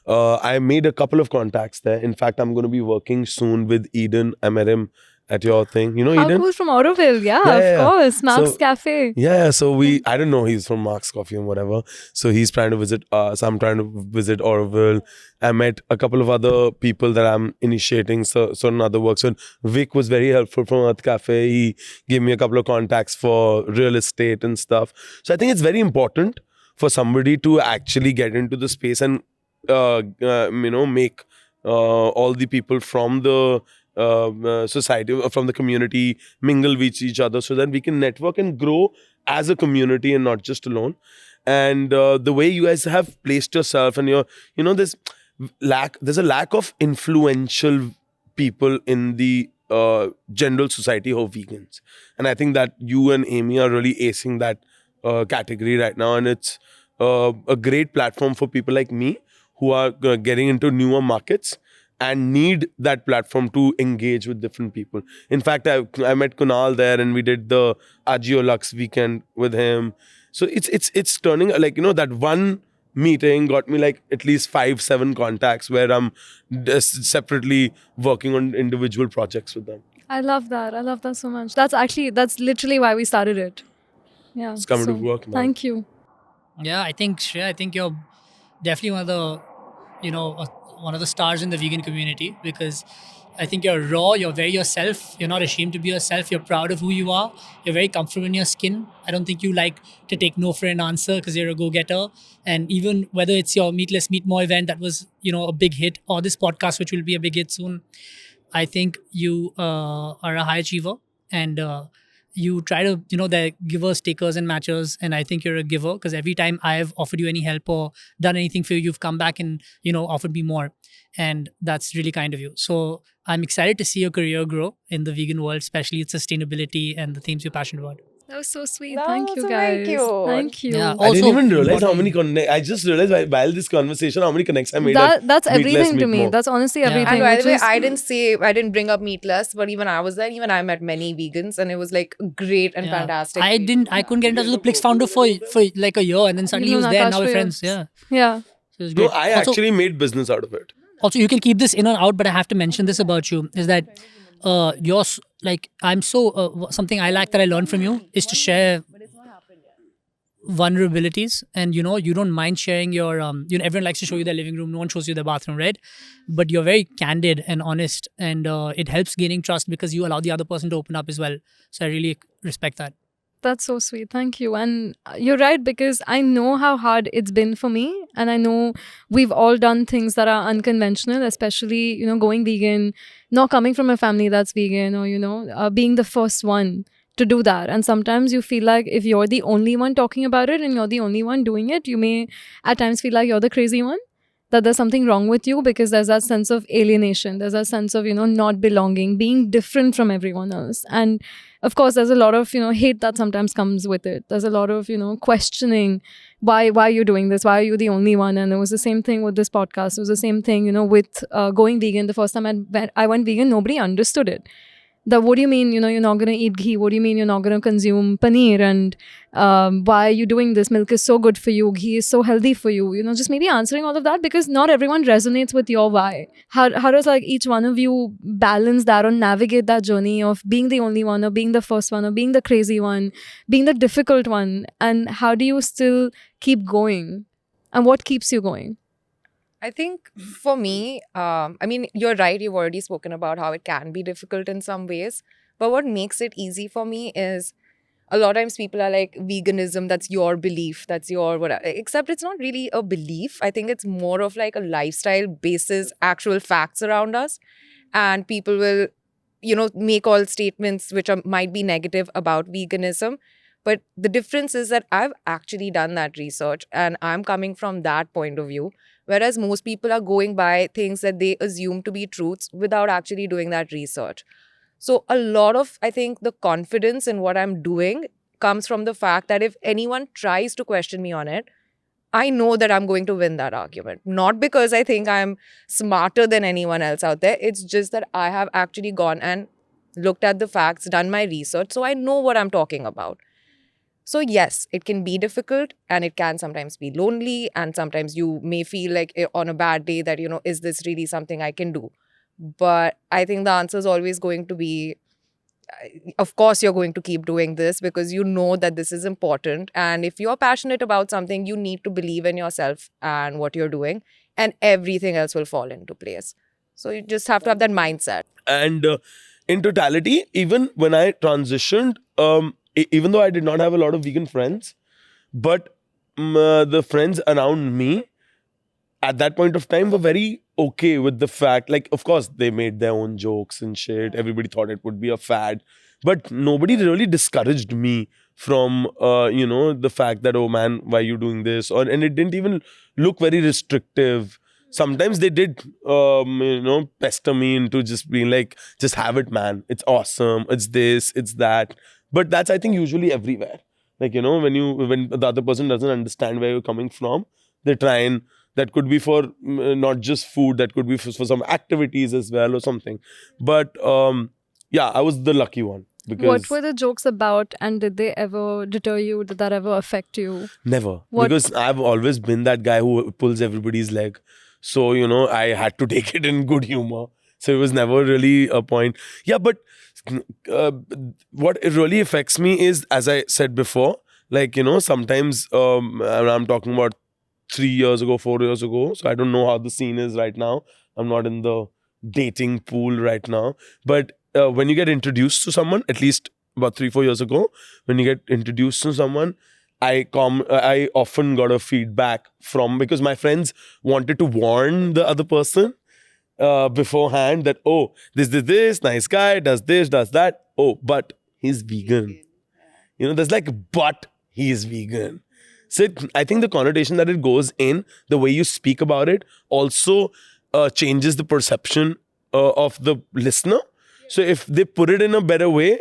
I made a couple of contacts there. In fact, I'm going to be working soon with Eden. I met him at your thing. You know how Eden? cool from Auroville. Yeah, Yeah, of yeah. course. Mark's So- Cafe. Yeah, so I don't know, he's from Mark's Coffee and whatever. So he's trying to visit us. I'm trying to visit Orville. I met a couple of other people that I'm initiating certain other works. And Vic was very helpful from Earth Cafe. He gave me a couple of contacts for real estate and stuff. So I think it's very important for somebody to actually get into the space and, make all the people from the society, from the community, mingle with each other so that we can network and grow as a community and not just alone. and the way you guys have placed yourself, and there's a lack of influential people in the general society who are vegans, and I think that you and Amy are really acing that category right now, and it's a great platform for people like me who are getting into newer markets and need that platform to engage with different people. In fact, I met Kunal there, and we did the Agio Lux weekend with him. So it's turning like, that one meeting got me like at least 5-7 contacts where I'm separately working on individual projects with them. I love that. I love that so much. That's literally why we started it. Yeah. It's coming to work now. Thank you. Yeah, I think Shreya, I think you're definitely one of the stars in the vegan community, because I think you're raw, you're very yourself, you're not ashamed to be yourself, you're proud of who you are, you're very comfortable in your skin. I don't think you like to take no for an answer because you're a go-getter. And even whether it's your Meat Less Meat More event that was, a big hit, or this podcast, which will be a big hit soon, I think you are a high achiever, and you try to, they're givers, takers, and matchers. And I think you're a giver, because every time I've offered you any help or done anything for you, you've come back and, offered me more. And that's really kind of you. So I'm excited to see your career grow in the vegan world, especially its sustainability and the themes you're passionate about. That was so sweet. That Thank was you, very guys. cute. Thank you. Yeah. I didn't Also, even realize how important- many I just realized while this conversation how many connects I made. at That's Meat Less, everything to Meat me. More. That's honestly Yeah. everything. And by the which way, is- I didn't bring up Meatless, but even I was there. Even I met many vegans, and it was like great and Yeah. fantastic. I couldn't get in touch with the Plix founder for like a year, and then suddenly he You was know there, Nakash and now we're for friends. years. Yeah. Yeah. So it was No, great. I Also- actually made business out of it. Also, you can keep this in or out, but I have to mention this about you, is that I'm so something I like that I learned from you is to share vulnerabilities, and you don't mind sharing your everyone likes to show you their living room, no one shows you their bathroom, right? But you're very candid and honest, and it helps gaining trust because you allow the other person to open up as well. So I really respect that. That's so sweet. Thank you. And you're right, because I know how hard it's been for me. And I know we've all done things that are unconventional, especially, going vegan, not coming from a family that's vegan, or, being the first one to do that. And sometimes you feel like if you're the only one talking about it and you're the only one doing it, you may at times feel like you're the crazy one, that there's something wrong with you, because there's that sense of alienation. There's that sense of, not belonging, being different from everyone else. And of course, there's a lot of, hate that sometimes comes with it. There's a lot of, questioning why are you doing this? Why are you the only one? And it was the same thing with this podcast. It was the same thing, with going vegan. The first time I went vegan, nobody understood it. What do you mean, you're not going to eat ghee? What do you mean you're not going to consume paneer? And why are you doing this? Milk is so good for you. Ghee is so healthy for you. Just maybe answering all of that, because not everyone resonates with your why. How does each one of you balance that or navigate that journey of being the only one, or being the first one, or being the crazy one, being the difficult one? And how do you still keep going? And what keeps you going? I think for me, you're right. You've already spoken about how it can be difficult in some ways. But what makes it easy for me is a lot of times people are like, veganism, that's your belief, that's your whatever. Except it's not really a belief. I think it's more of like a lifestyle basis, actual facts around us. And people will, make all statements which might be negative about veganism. But the difference is that I've actually done that research and I'm coming from that point of view. Whereas most people are going by things that they assume to be truths without actually doing that research. So a lot of, I think, the confidence in what I'm doing comes from the fact that if anyone tries to question me on it, I know that I'm going to win that argument. Not because I think I'm smarter than anyone else out there. It's just that I have actually gone and looked at the facts, done my research, so I know what I'm talking about. So yes, it can be difficult and it can sometimes be lonely, and sometimes you may feel like on a bad day that, is this really something I can do? But I think the answer is always going to be, of course, you're going to keep doing this because you know that this is important. And if you're passionate about something, you need to believe in yourself and what you're doing, and everything else will fall into place. So you just have to have that mindset. And in totality, even when I transitioned, even though I did not have a lot of vegan friends, but the friends around me at that point of time were very okay with the fact, like, of course, they made their own jokes and shit. Everybody thought it would be a fad, but nobody really discouraged me from the fact that, oh man, why are you doing this? And it didn't even look very restrictive. Sometimes they did pester me into just being like, just have it, man, it's awesome, it's this, it's that. But that's, I think, usually everywhere. Like, when the other person doesn't understand where you're coming from, they try, and that could be for not just food, that could be for some activities as well or something. But yeah, I was the lucky one. Because What were the jokes about, and did they ever deter you? Did that ever affect you? never. What- Because I've always been that guy who pulls everybody's leg. So, I had to take it in good humor. So it was never really a point. Yeah, but what it really affects me is, as I said before, like, sometimes and I'm talking about 3 years ago, 4 years ago. So I don't know how the scene is right now. I'm not in the dating pool right now. But when you get introduced to someone, at least about 3-4 years ago, when you get introduced to someone, I often got a feedback from, because my friends wanted to warn the other person beforehand that, oh, this nice guy does this, does that. Oh, but he's vegan. There's like, but he's vegan. So I think the connotation that it goes in, the way you speak about it, also changes the perception of the listener. So if they put it in a better way,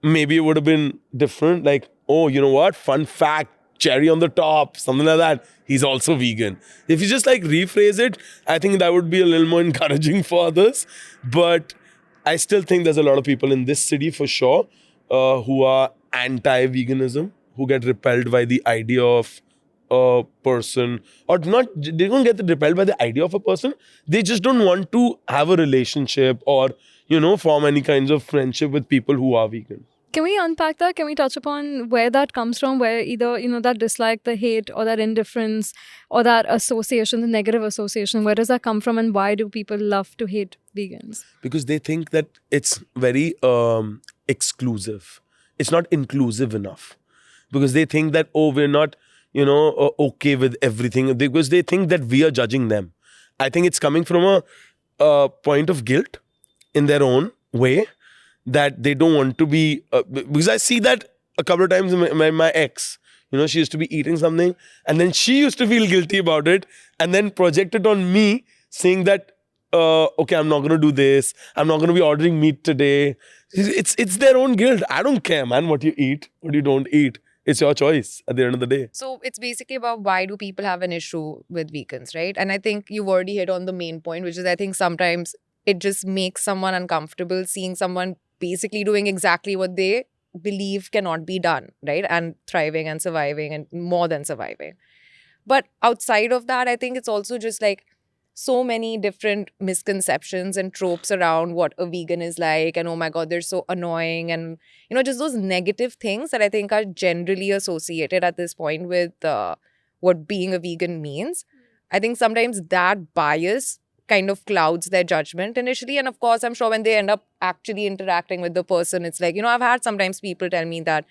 maybe it would have been different. Like, oh, you know what? Fun fact, cherry on the top, something like that. He's also vegan. If you just like rephrase it, I think that would be a little more encouraging for others. But I still think there's a lot of people in this city for sure who are anti-veganism, who get repelled by the idea of a person, or not, they don't get repelled by the idea of a person. They just don't want to have a relationship or, form any kinds of friendship with people who are vegan. Can we unpack that? Can we touch upon where that comes from? Where either, that dislike, the hate, or that indifference, or that association, the negative association, where does that come from, and why do people love to hate vegans? Because they think that it's very exclusive. It's not inclusive enough. Because they think that, oh, we're not, okay with everything. Because they think that we are judging them. I think it's coming from a point of guilt in their own way, that they don't want to be, because I see that a couple of times. My ex, she used to be eating something, and then she used to feel guilty about it, and then project it on me, saying that, okay, I'm not going to do this, I'm not going to be ordering meat today. It's their own guilt. I don't care, man, what you eat, what you don't eat. It's your choice at the end of the day. So it's basically about, why do people have an issue with vegans, right? And I think you've already hit on the main point, which is, I think sometimes it just makes someone uncomfortable seeing someone basically doing exactly what they believe cannot be done, right? And thriving and surviving, and more than surviving. But outside of that, I think it's also just like so many different misconceptions and tropes around what a vegan is like, and oh my God, they're so annoying, and just those negative things that I think are generally associated at this point with what being a vegan means. I think sometimes that bias kind of clouds their judgment initially. And of course, I'm sure when they end up actually interacting with the person, it's like, I've had sometimes people tell me that,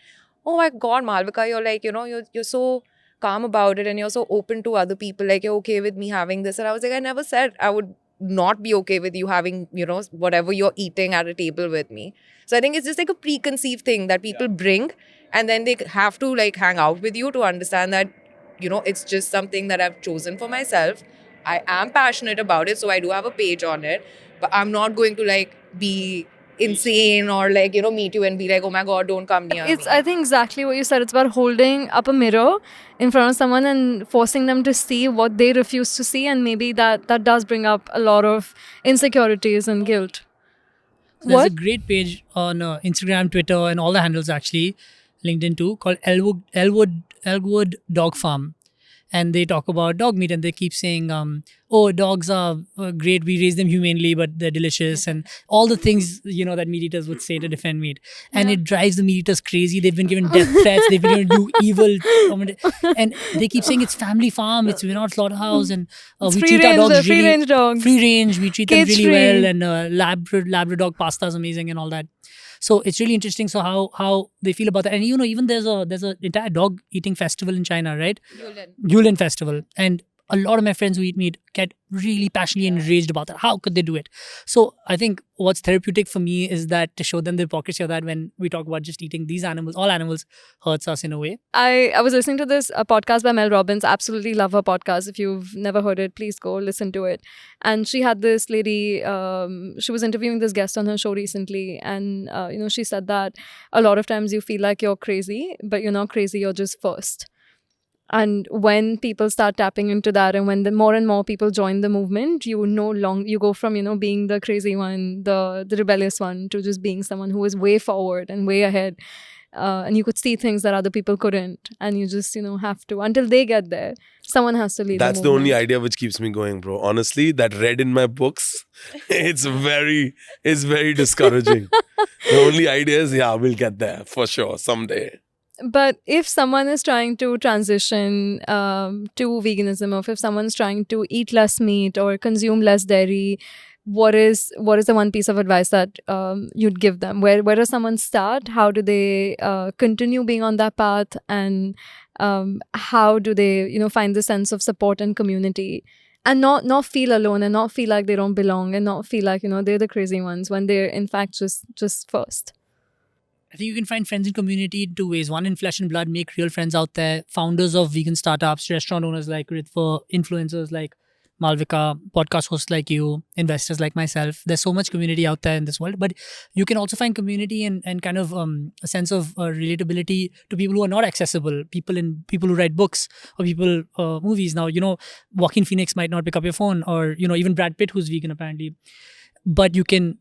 oh my God, Malvika, you're like, you're so calm about it, and you're so open to other people, like you're okay with me having this. And I was like, I never said I would not be okay with you having, whatever you're eating at a table with me. So I think it's just like a preconceived thing that people bring, and then they have to like hang out with you to understand that, it's just something that I've chosen for myself. I am passionate about it, so I do have a page on it, but I'm not going to like be insane or like, meet you and be like, oh my God, don't come near me. I think exactly what you said. It's about holding up a mirror in front of someone and forcing them to see what they refuse to see, and maybe that does bring up a lot of insecurities and guilt. There's What? a great page on Instagram, Twitter, and all the handles actually, LinkedIn too, called Elwood Dog Farm. And they talk about dog meat, and they keep saying, oh, dogs are great, we raise them humanely, but they're delicious, and all the things, that meat eaters would say to defend meat. And it drives the meat eaters crazy. They've been given death threats, they've been given to do evil. And they keep saying it's family farm, we're not slaughterhouse, and It's we free treat our range, dogs they're really... free range dogs. Free range, we treat them Cage really free. well, and Labrador pasta is amazing and all that. So it's really interesting. So how they feel about that, and even there's an entire dog eating festival in China, right? Yulin Festival, and a lot of my friends who eat meat get really passionately enraged about that. How could they do it? So I think what's therapeutic for me is that to show them the hypocrisy of that when we talk about just eating these animals, all animals hurts us in a way. I was listening to this podcast by Mel Robbins. Absolutely love her podcast. If you've never heard it, please go listen to it. And she had this lady, she was interviewing this guest on her show recently. And, she said that a lot of times you feel like you're crazy, but you're not crazy, you're just first. And when people start tapping into that, and when the more and more people join the movement, you go from being the crazy one, the rebellious one, to just being someone who is way forward and way ahead. And you could see things that other people couldn't, and you just have to, until they get there, someone has to lead. That's the only idea which keeps me going, bro. Honestly, that read in my books, it's very discouraging. The only idea is, we'll get there for sure someday. But if someone is trying to transition to veganism, or if someone's trying to eat less meat or consume less dairy, what is the one piece of advice that you'd give them? Where does someone start? How do they continue being on that path? And how do they find the sense of support and community, and not feel alone, and not feel like they don't belong, and not feel like they're the crazy ones when they're in fact just first? I think you can find friends in community in two ways. One, in flesh and blood, make real friends out there. Founders of vegan startups, restaurant owners like Ritva, influencers like Malvika, podcast hosts like you, investors like myself. There's so much community out there in this world. But you can also find community and kind of a sense of relatability to people who are not accessible. People who write books, or people movies. Now, Joaquin Phoenix might not pick up your phone, or even Brad Pitt, who's vegan apparently. But you can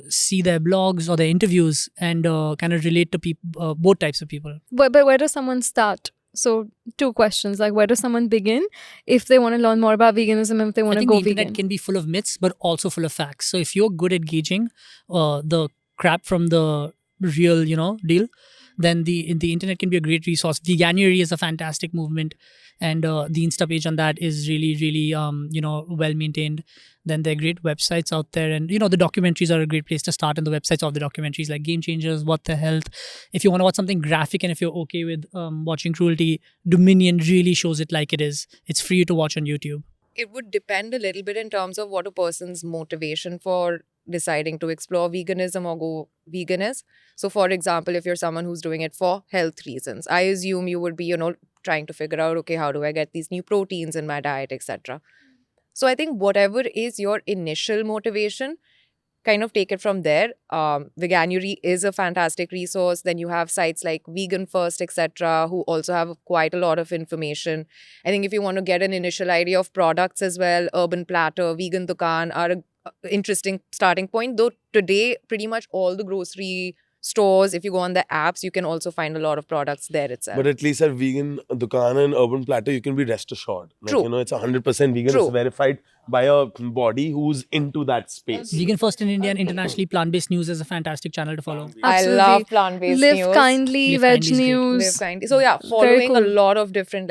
see their blogs or their interviews and kind of relate to people, both types of people. But where does someone start? So 2 questions, like where does someone begin if they want to learn more about veganism, if they want to go the vegan? internet can be full of myths, but also full of facts. So if you're good at gauging the crap from the real deal, then the internet can be a great resource. Veganuary is a fantastic movement, and the Insta page on that is really well maintained. Then there are great websites out there, and the documentaries are a great place to start. And the websites of the documentaries like Game Changers, What the Health. If you want to watch something graphic, and if you're okay with watching cruelty, Dominion really shows it like it is. It's free to watch on YouTube. It would depend a little bit in terms of what a person's motivation for deciding to explore veganism or go vegan is. So, for example, if you're someone who's doing it for health reasons, I assume you would be, trying to figure out, okay, how do I get these new proteins in my diet, etc. So I think whatever is your initial motivation, kind of take it from there. Veganuary is a fantastic resource. Then you have sites like Vegan First, etc., who also have quite a lot of information. I think if you want to get an initial idea of products as well, Urban Platter, Vegan Dukaan are an interesting starting point. Though today, pretty much all the grocery stores, if you go on the apps, you can also find a lot of products there itself. But at least at Vegan Dukaan and Urban Platter, you can be rest assured. True. It's 100% vegan. True. It's verified by a body who's into that space. Vegan First in India and internationally, Plant-Based News is a fantastic channel to follow. I love plant-based Live news. Kindly, Live Veg Kindly is great. News. Live Kindly. So yeah, following a cool. lot of different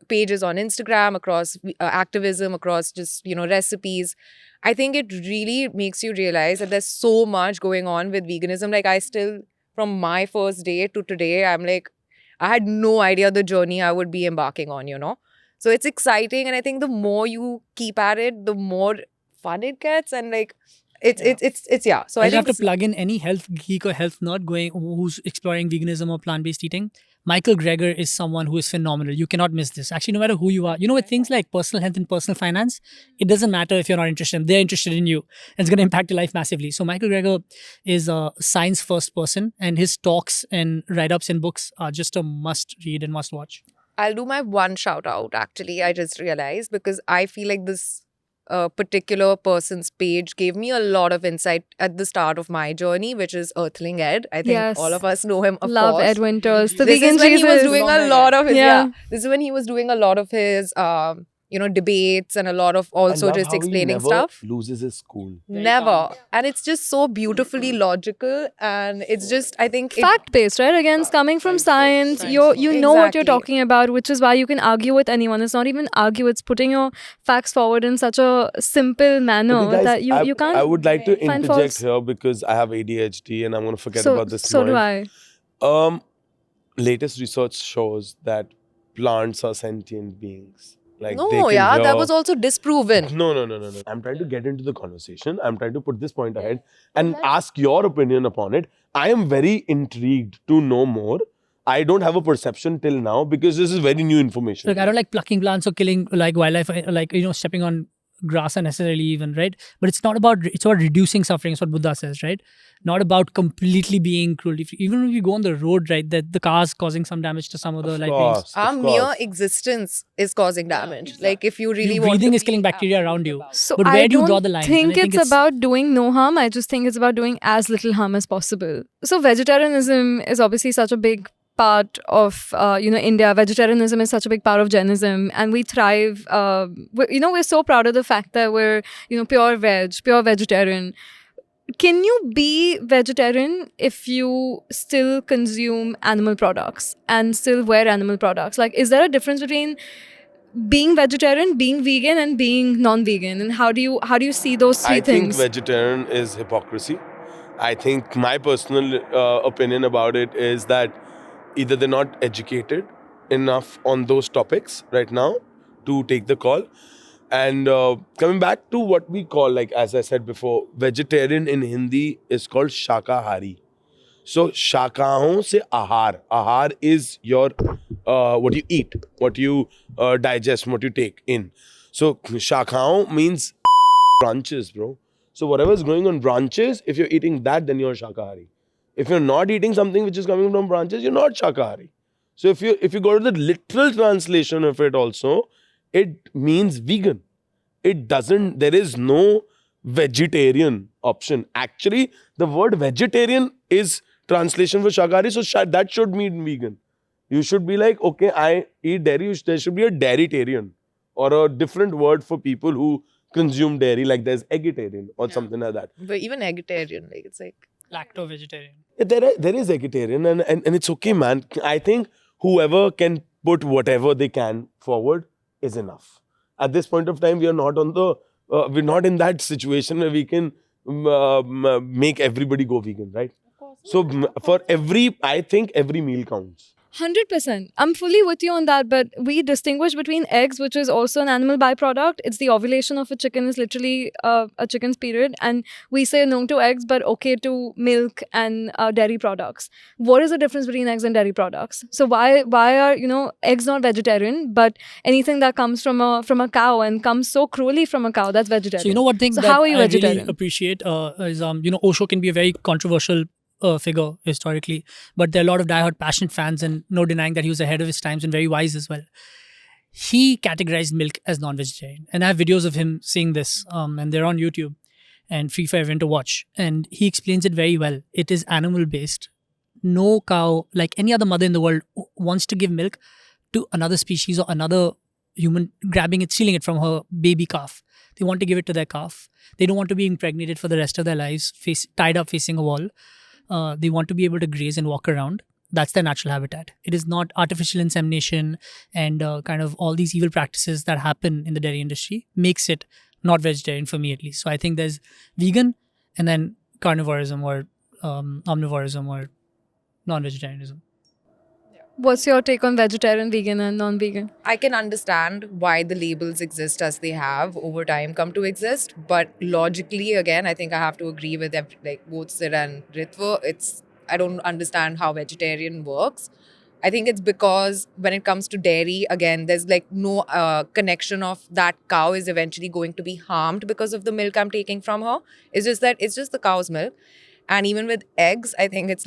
pages on Instagram across activism, across just recipes. I think it really makes you realize that there's so much going on with veganism. Like I still, from my first day to today, I'm like, I had no idea the journey I would be embarking on, So it's exciting, and I think the more you keep at it, the more fun it gets, and like it's yeah. So I I think have to plug in any health geek or health nerd who's exploring veganism or plant-based eating. Michael Greger is someone who is phenomenal. You cannot miss this. Actually, no matter who you are, with things like personal health and personal finance, it doesn't matter if you're not interested. They're interested in you, and it's going to impact your life massively. So Michael Greger is a science-first person, and his talks and write-ups and books are just a must-read and must-watch. I'll do my one shout out, actually. I just realized, because I feel like this particular person's page gave me a lot of insight at the start of my journey, which is Earthling Ed. I think Yes. all of us know him, of Love course. Ed Winters. The This vegan is when he was Jesus. doing a lot of his, Yeah. This is when he was doing a lot of his, debates and a lot of also just explaining stuff. Loses his cool. Never. And it's just so beautifully logical, and it's just, I think Fact based, right? Again, it's coming from science. You know what you're Exactly. talking about, which is why you can argue with anyone. It's not even argue, it's putting your facts forward in such a simple manner Okay, guys, that you can't. I would like to find interject faults. here because I have ADHD and I'm going to forget so about this so do tomorrow. I. Latest research shows that plants are sentient beings. Like No, they can yeah, that hear- was also disproven. No. I'm trying to get into the conversation. I'm trying to put this point ahead and ask your opinion upon it. I am very intrigued to know more. I don't have a perception till now because this is very new information. Look, I don't like plucking plants or killing like wildlife, like stepping on grass unnecessarily, even, right? But it's about reducing suffering. It's what Buddha says, right? Not about completely being cruelty free. Even when we go on the road, right, that the car's causing some damage to some of the Of like course, Our of mere course. existence is causing damage. Like if you really Your want breathing to is killing bacteria around you. So But I where do you don't draw the line? And think I think it's about doing no harm. I just think it's about doing as little harm as possible. So vegetarianism is obviously such a big part of India. Vegetarianism is such a big part of Jainism, and we thrive. We're so proud of the fact that we're pure veg, pure vegetarian. Can you be vegetarian if you still consume animal products and still wear animal products? Like, is there a difference between being vegetarian, being vegan, and being non-vegan? And how do you see those three I think things? vegetarian is hypocrisy. I think my personal opinion about it is that either they're not educated enough on those topics right now to take the call. And coming back to what we call, like as I said before, vegetarian in Hindi is called shakahari. So shakaon se ahar. Ahar is your what you eat, what you digest, what you take in. So shakaon means branches, bro. So whatever's growing on branches, if you're eating that, then you're shakahari. If you're not eating something which is coming from branches, you're not shakahari. So if you go to the literal translation of it also, it means vegan. It doesn't, there is no vegetarian option. Actually, the word vegetarian is translation for shakahari, so that should mean vegan. You should be like, okay, I eat dairy, there should be a dairytarian or a different word for people who consume dairy, like there's eggitarian or something like that. But even vegetarian, like it's like lacto-vegetarian. Yeah, there is vegetarian and it's okay, man. I think whoever can put whatever they can forward is enough. At this point of time, we are not we're not in that situation where we can make everybody go vegan, right? So I think every meal counts. 100%. I'm fully with you on that, but we distinguish between eggs, which is also an animal byproduct. It's the ovulation of a chicken is literally a chicken's period. And we say no to eggs, but okay to milk and dairy products. What is the difference between eggs and dairy products? So why are, eggs not vegetarian, but anything that comes from a cow and comes so cruelly from a cow, that's vegetarian. So one thing So that how are you I vegetarian? really appreciate is Osho can be a very controversial figure historically, but there are a lot of diehard passionate fans, and no denying that he was ahead of his times and very wise as well. He categorized milk as non-vegetarian, and I have videos of him saying this, and they're on YouTube and free for everyone to watch. And he explains it very well. It is animal based. No cow, like any other mother in the world, wants to give milk to another species or another human, grabbing it, stealing it from her baby calf. They want to give it to their calf. They don't want to be impregnated for the rest of their lives, tied up facing a wall. They want to be able to graze and walk around. That's their natural habitat. It is not artificial insemination and kind of all these evil practices that happen in the dairy industry makes it not vegetarian for me, at least. So I think there's vegan and then carnivorism or omnivorism or non-vegetarianism. What's your take on vegetarian, vegan, and non-vegan? I can understand why the labels exist as they have over time come to exist, but logically, again, I think I have to agree with both Sid and Ritva. I don't understand how vegetarian works. I think it's because when it comes to dairy, again, there's no connection of that cow is eventually going to be harmed because of the milk I'm taking from her. It's just the cow's milk. And even with eggs, I think it's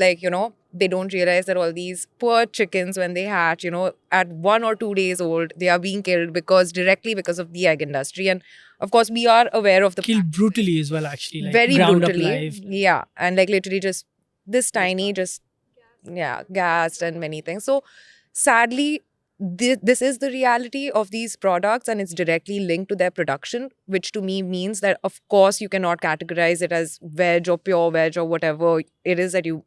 they don't realize that all these poor chickens, when they hatch, at 1 or 2 days old, they are being killed directly because of the egg industry. And of course, we are aware of the Killed brutally as well, actually. very ground brutally. Up live. Yeah. And literally just this tiny, gassed and many things. So sadly, this is the reality of these products, and it's directly linked to their production, which to me means that, of course, you cannot categorize it as veg or pure veg or whatever it is that you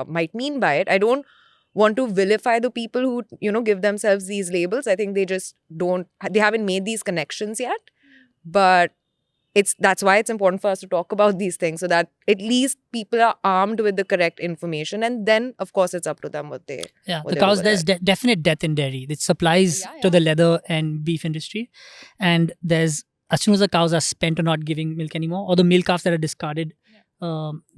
might mean by it. I don't want to vilify the people who, give themselves these labels. I think they haven't made these connections yet. But that's why it's important for us to talk about these things, so that at least people are armed with the correct information, and then of course it's up to them what they Yeah, what the they cows, do with there's it. definite death in dairy. It supplies Yeah, to yeah. the leather and beef industry. And there's, as soon as the cows are spent or not giving milk anymore, or the milk calves that are discarded,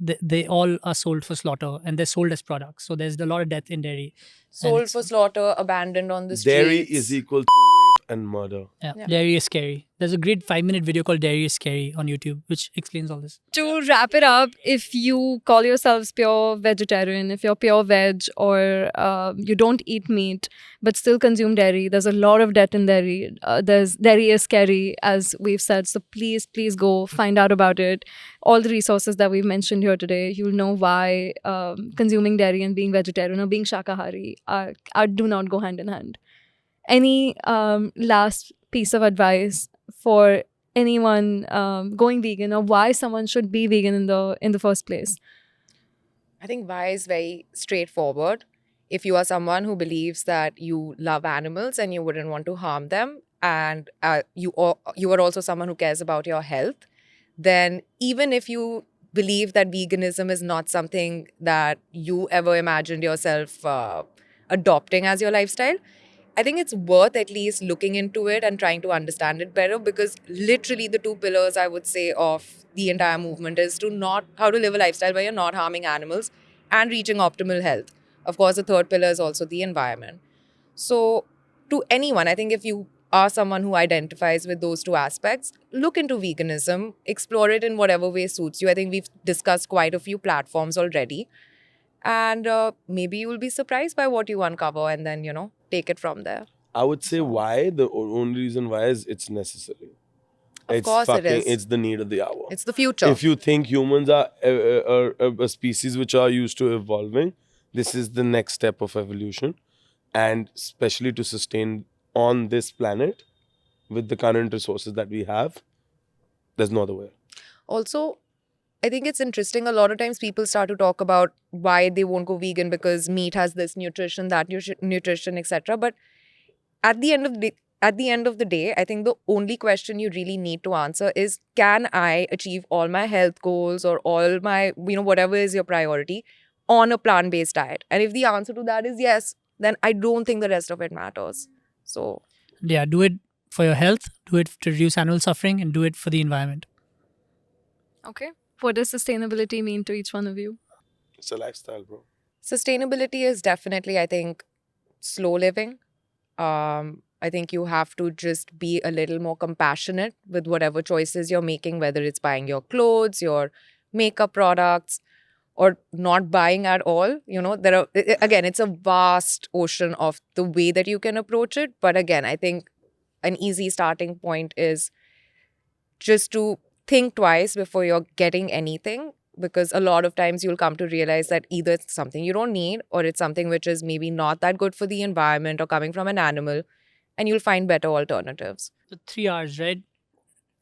they all are sold for slaughter and they're sold as products. So there's a lot of death in dairy. Sold it's- for slaughter, abandoned on the streets. Dairy is equal to rape and murder. Yeah, Yeah. dairy is scary. There's a great 5-minute video called Dairy is Scary on YouTube, which explains all this. To wrap it up, if you call yourselves pure vegetarian, if you're pure veg, or you don't eat meat but still consume dairy, there's a lot of death in dairy. There's dairy is scary, as we've said. So please go find out about it. All the resources that we've mentioned here today, you'll know why consuming dairy and being vegetarian or being shakahari do not go hand in hand. Any last piece of advice for anyone going vegan, or why someone should be vegan in the first place? I think why is very straightforward. If you are someone who believes that you love animals and you wouldn't want to harm them, and you are also someone who cares about your health, then even if you believe that veganism is not something that you ever imagined yourself adopting as your lifestyle, I think it's worth at least looking into it and trying to understand it better, because literally the two pillars I would say of the entire movement is to not how to live a lifestyle where you're not harming animals and reaching optimal health. Of course, the third pillar is also the environment. So to anyone, I think if you are someone who identifies with those two aspects, look into veganism, explore it in whatever way suits you. I think we've discussed quite a few platforms already. And maybe you will be surprised by what you uncover, and then, take it from there. I would say why. The only reason why is it's necessary. Of course it is. It's the need of the hour. It's the future. If you think humans are a species which are used to evolving, this is the next step of evolution. And especially to sustain on this planet with the current resources that we have, there's no other way. Also, I think it's interesting. A lot of times people start to talk about why they won't go vegan because meat has this nutrition, that nutrition, etc. But at the end of the day, I think the only question you really need to answer is, can I achieve all my health goals or all my, whatever is your priority on a plant-based diet? And if the answer to that is yes, then I don't think the rest of it matters. So Yeah, do it for your health, do it to reduce animal suffering, and do it for the environment. Okay. What does sustainability mean to each one of you? It's a lifestyle, bro. sustainability is definitely, I think, slow living. I think you have to just be a little more compassionate with whatever choices you're making, whether it's buying your clothes, your makeup products, or not buying at all. Again, it's a vast ocean of the way that you can approach it. But again, I think an easy starting point is just to think twice before you're getting anything, because a lot of times you'll come to realize that either it's something you don't need, or it's something which is maybe not that good for the environment or coming from an animal, and you'll find better alternatives. The 3 R's, right?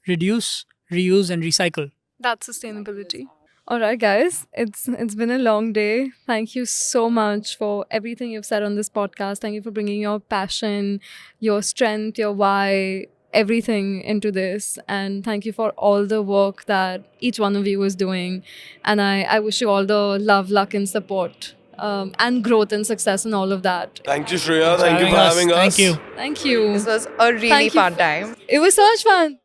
Reduce, reuse, and recycle. That's sustainability. All right, guys, it's been a long day. Thank you so much for everything you've said on this podcast. Thank you for bringing your passion, your strength, your why, everything into this. And thank you for all the work that each one of you is doing. And I wish you all the love, luck, and support, and growth and success and all of that. Thank you, Shreya. Thank you for having us. Thank you. Thank you. This was a really Thank you. fun time. It was so much fun.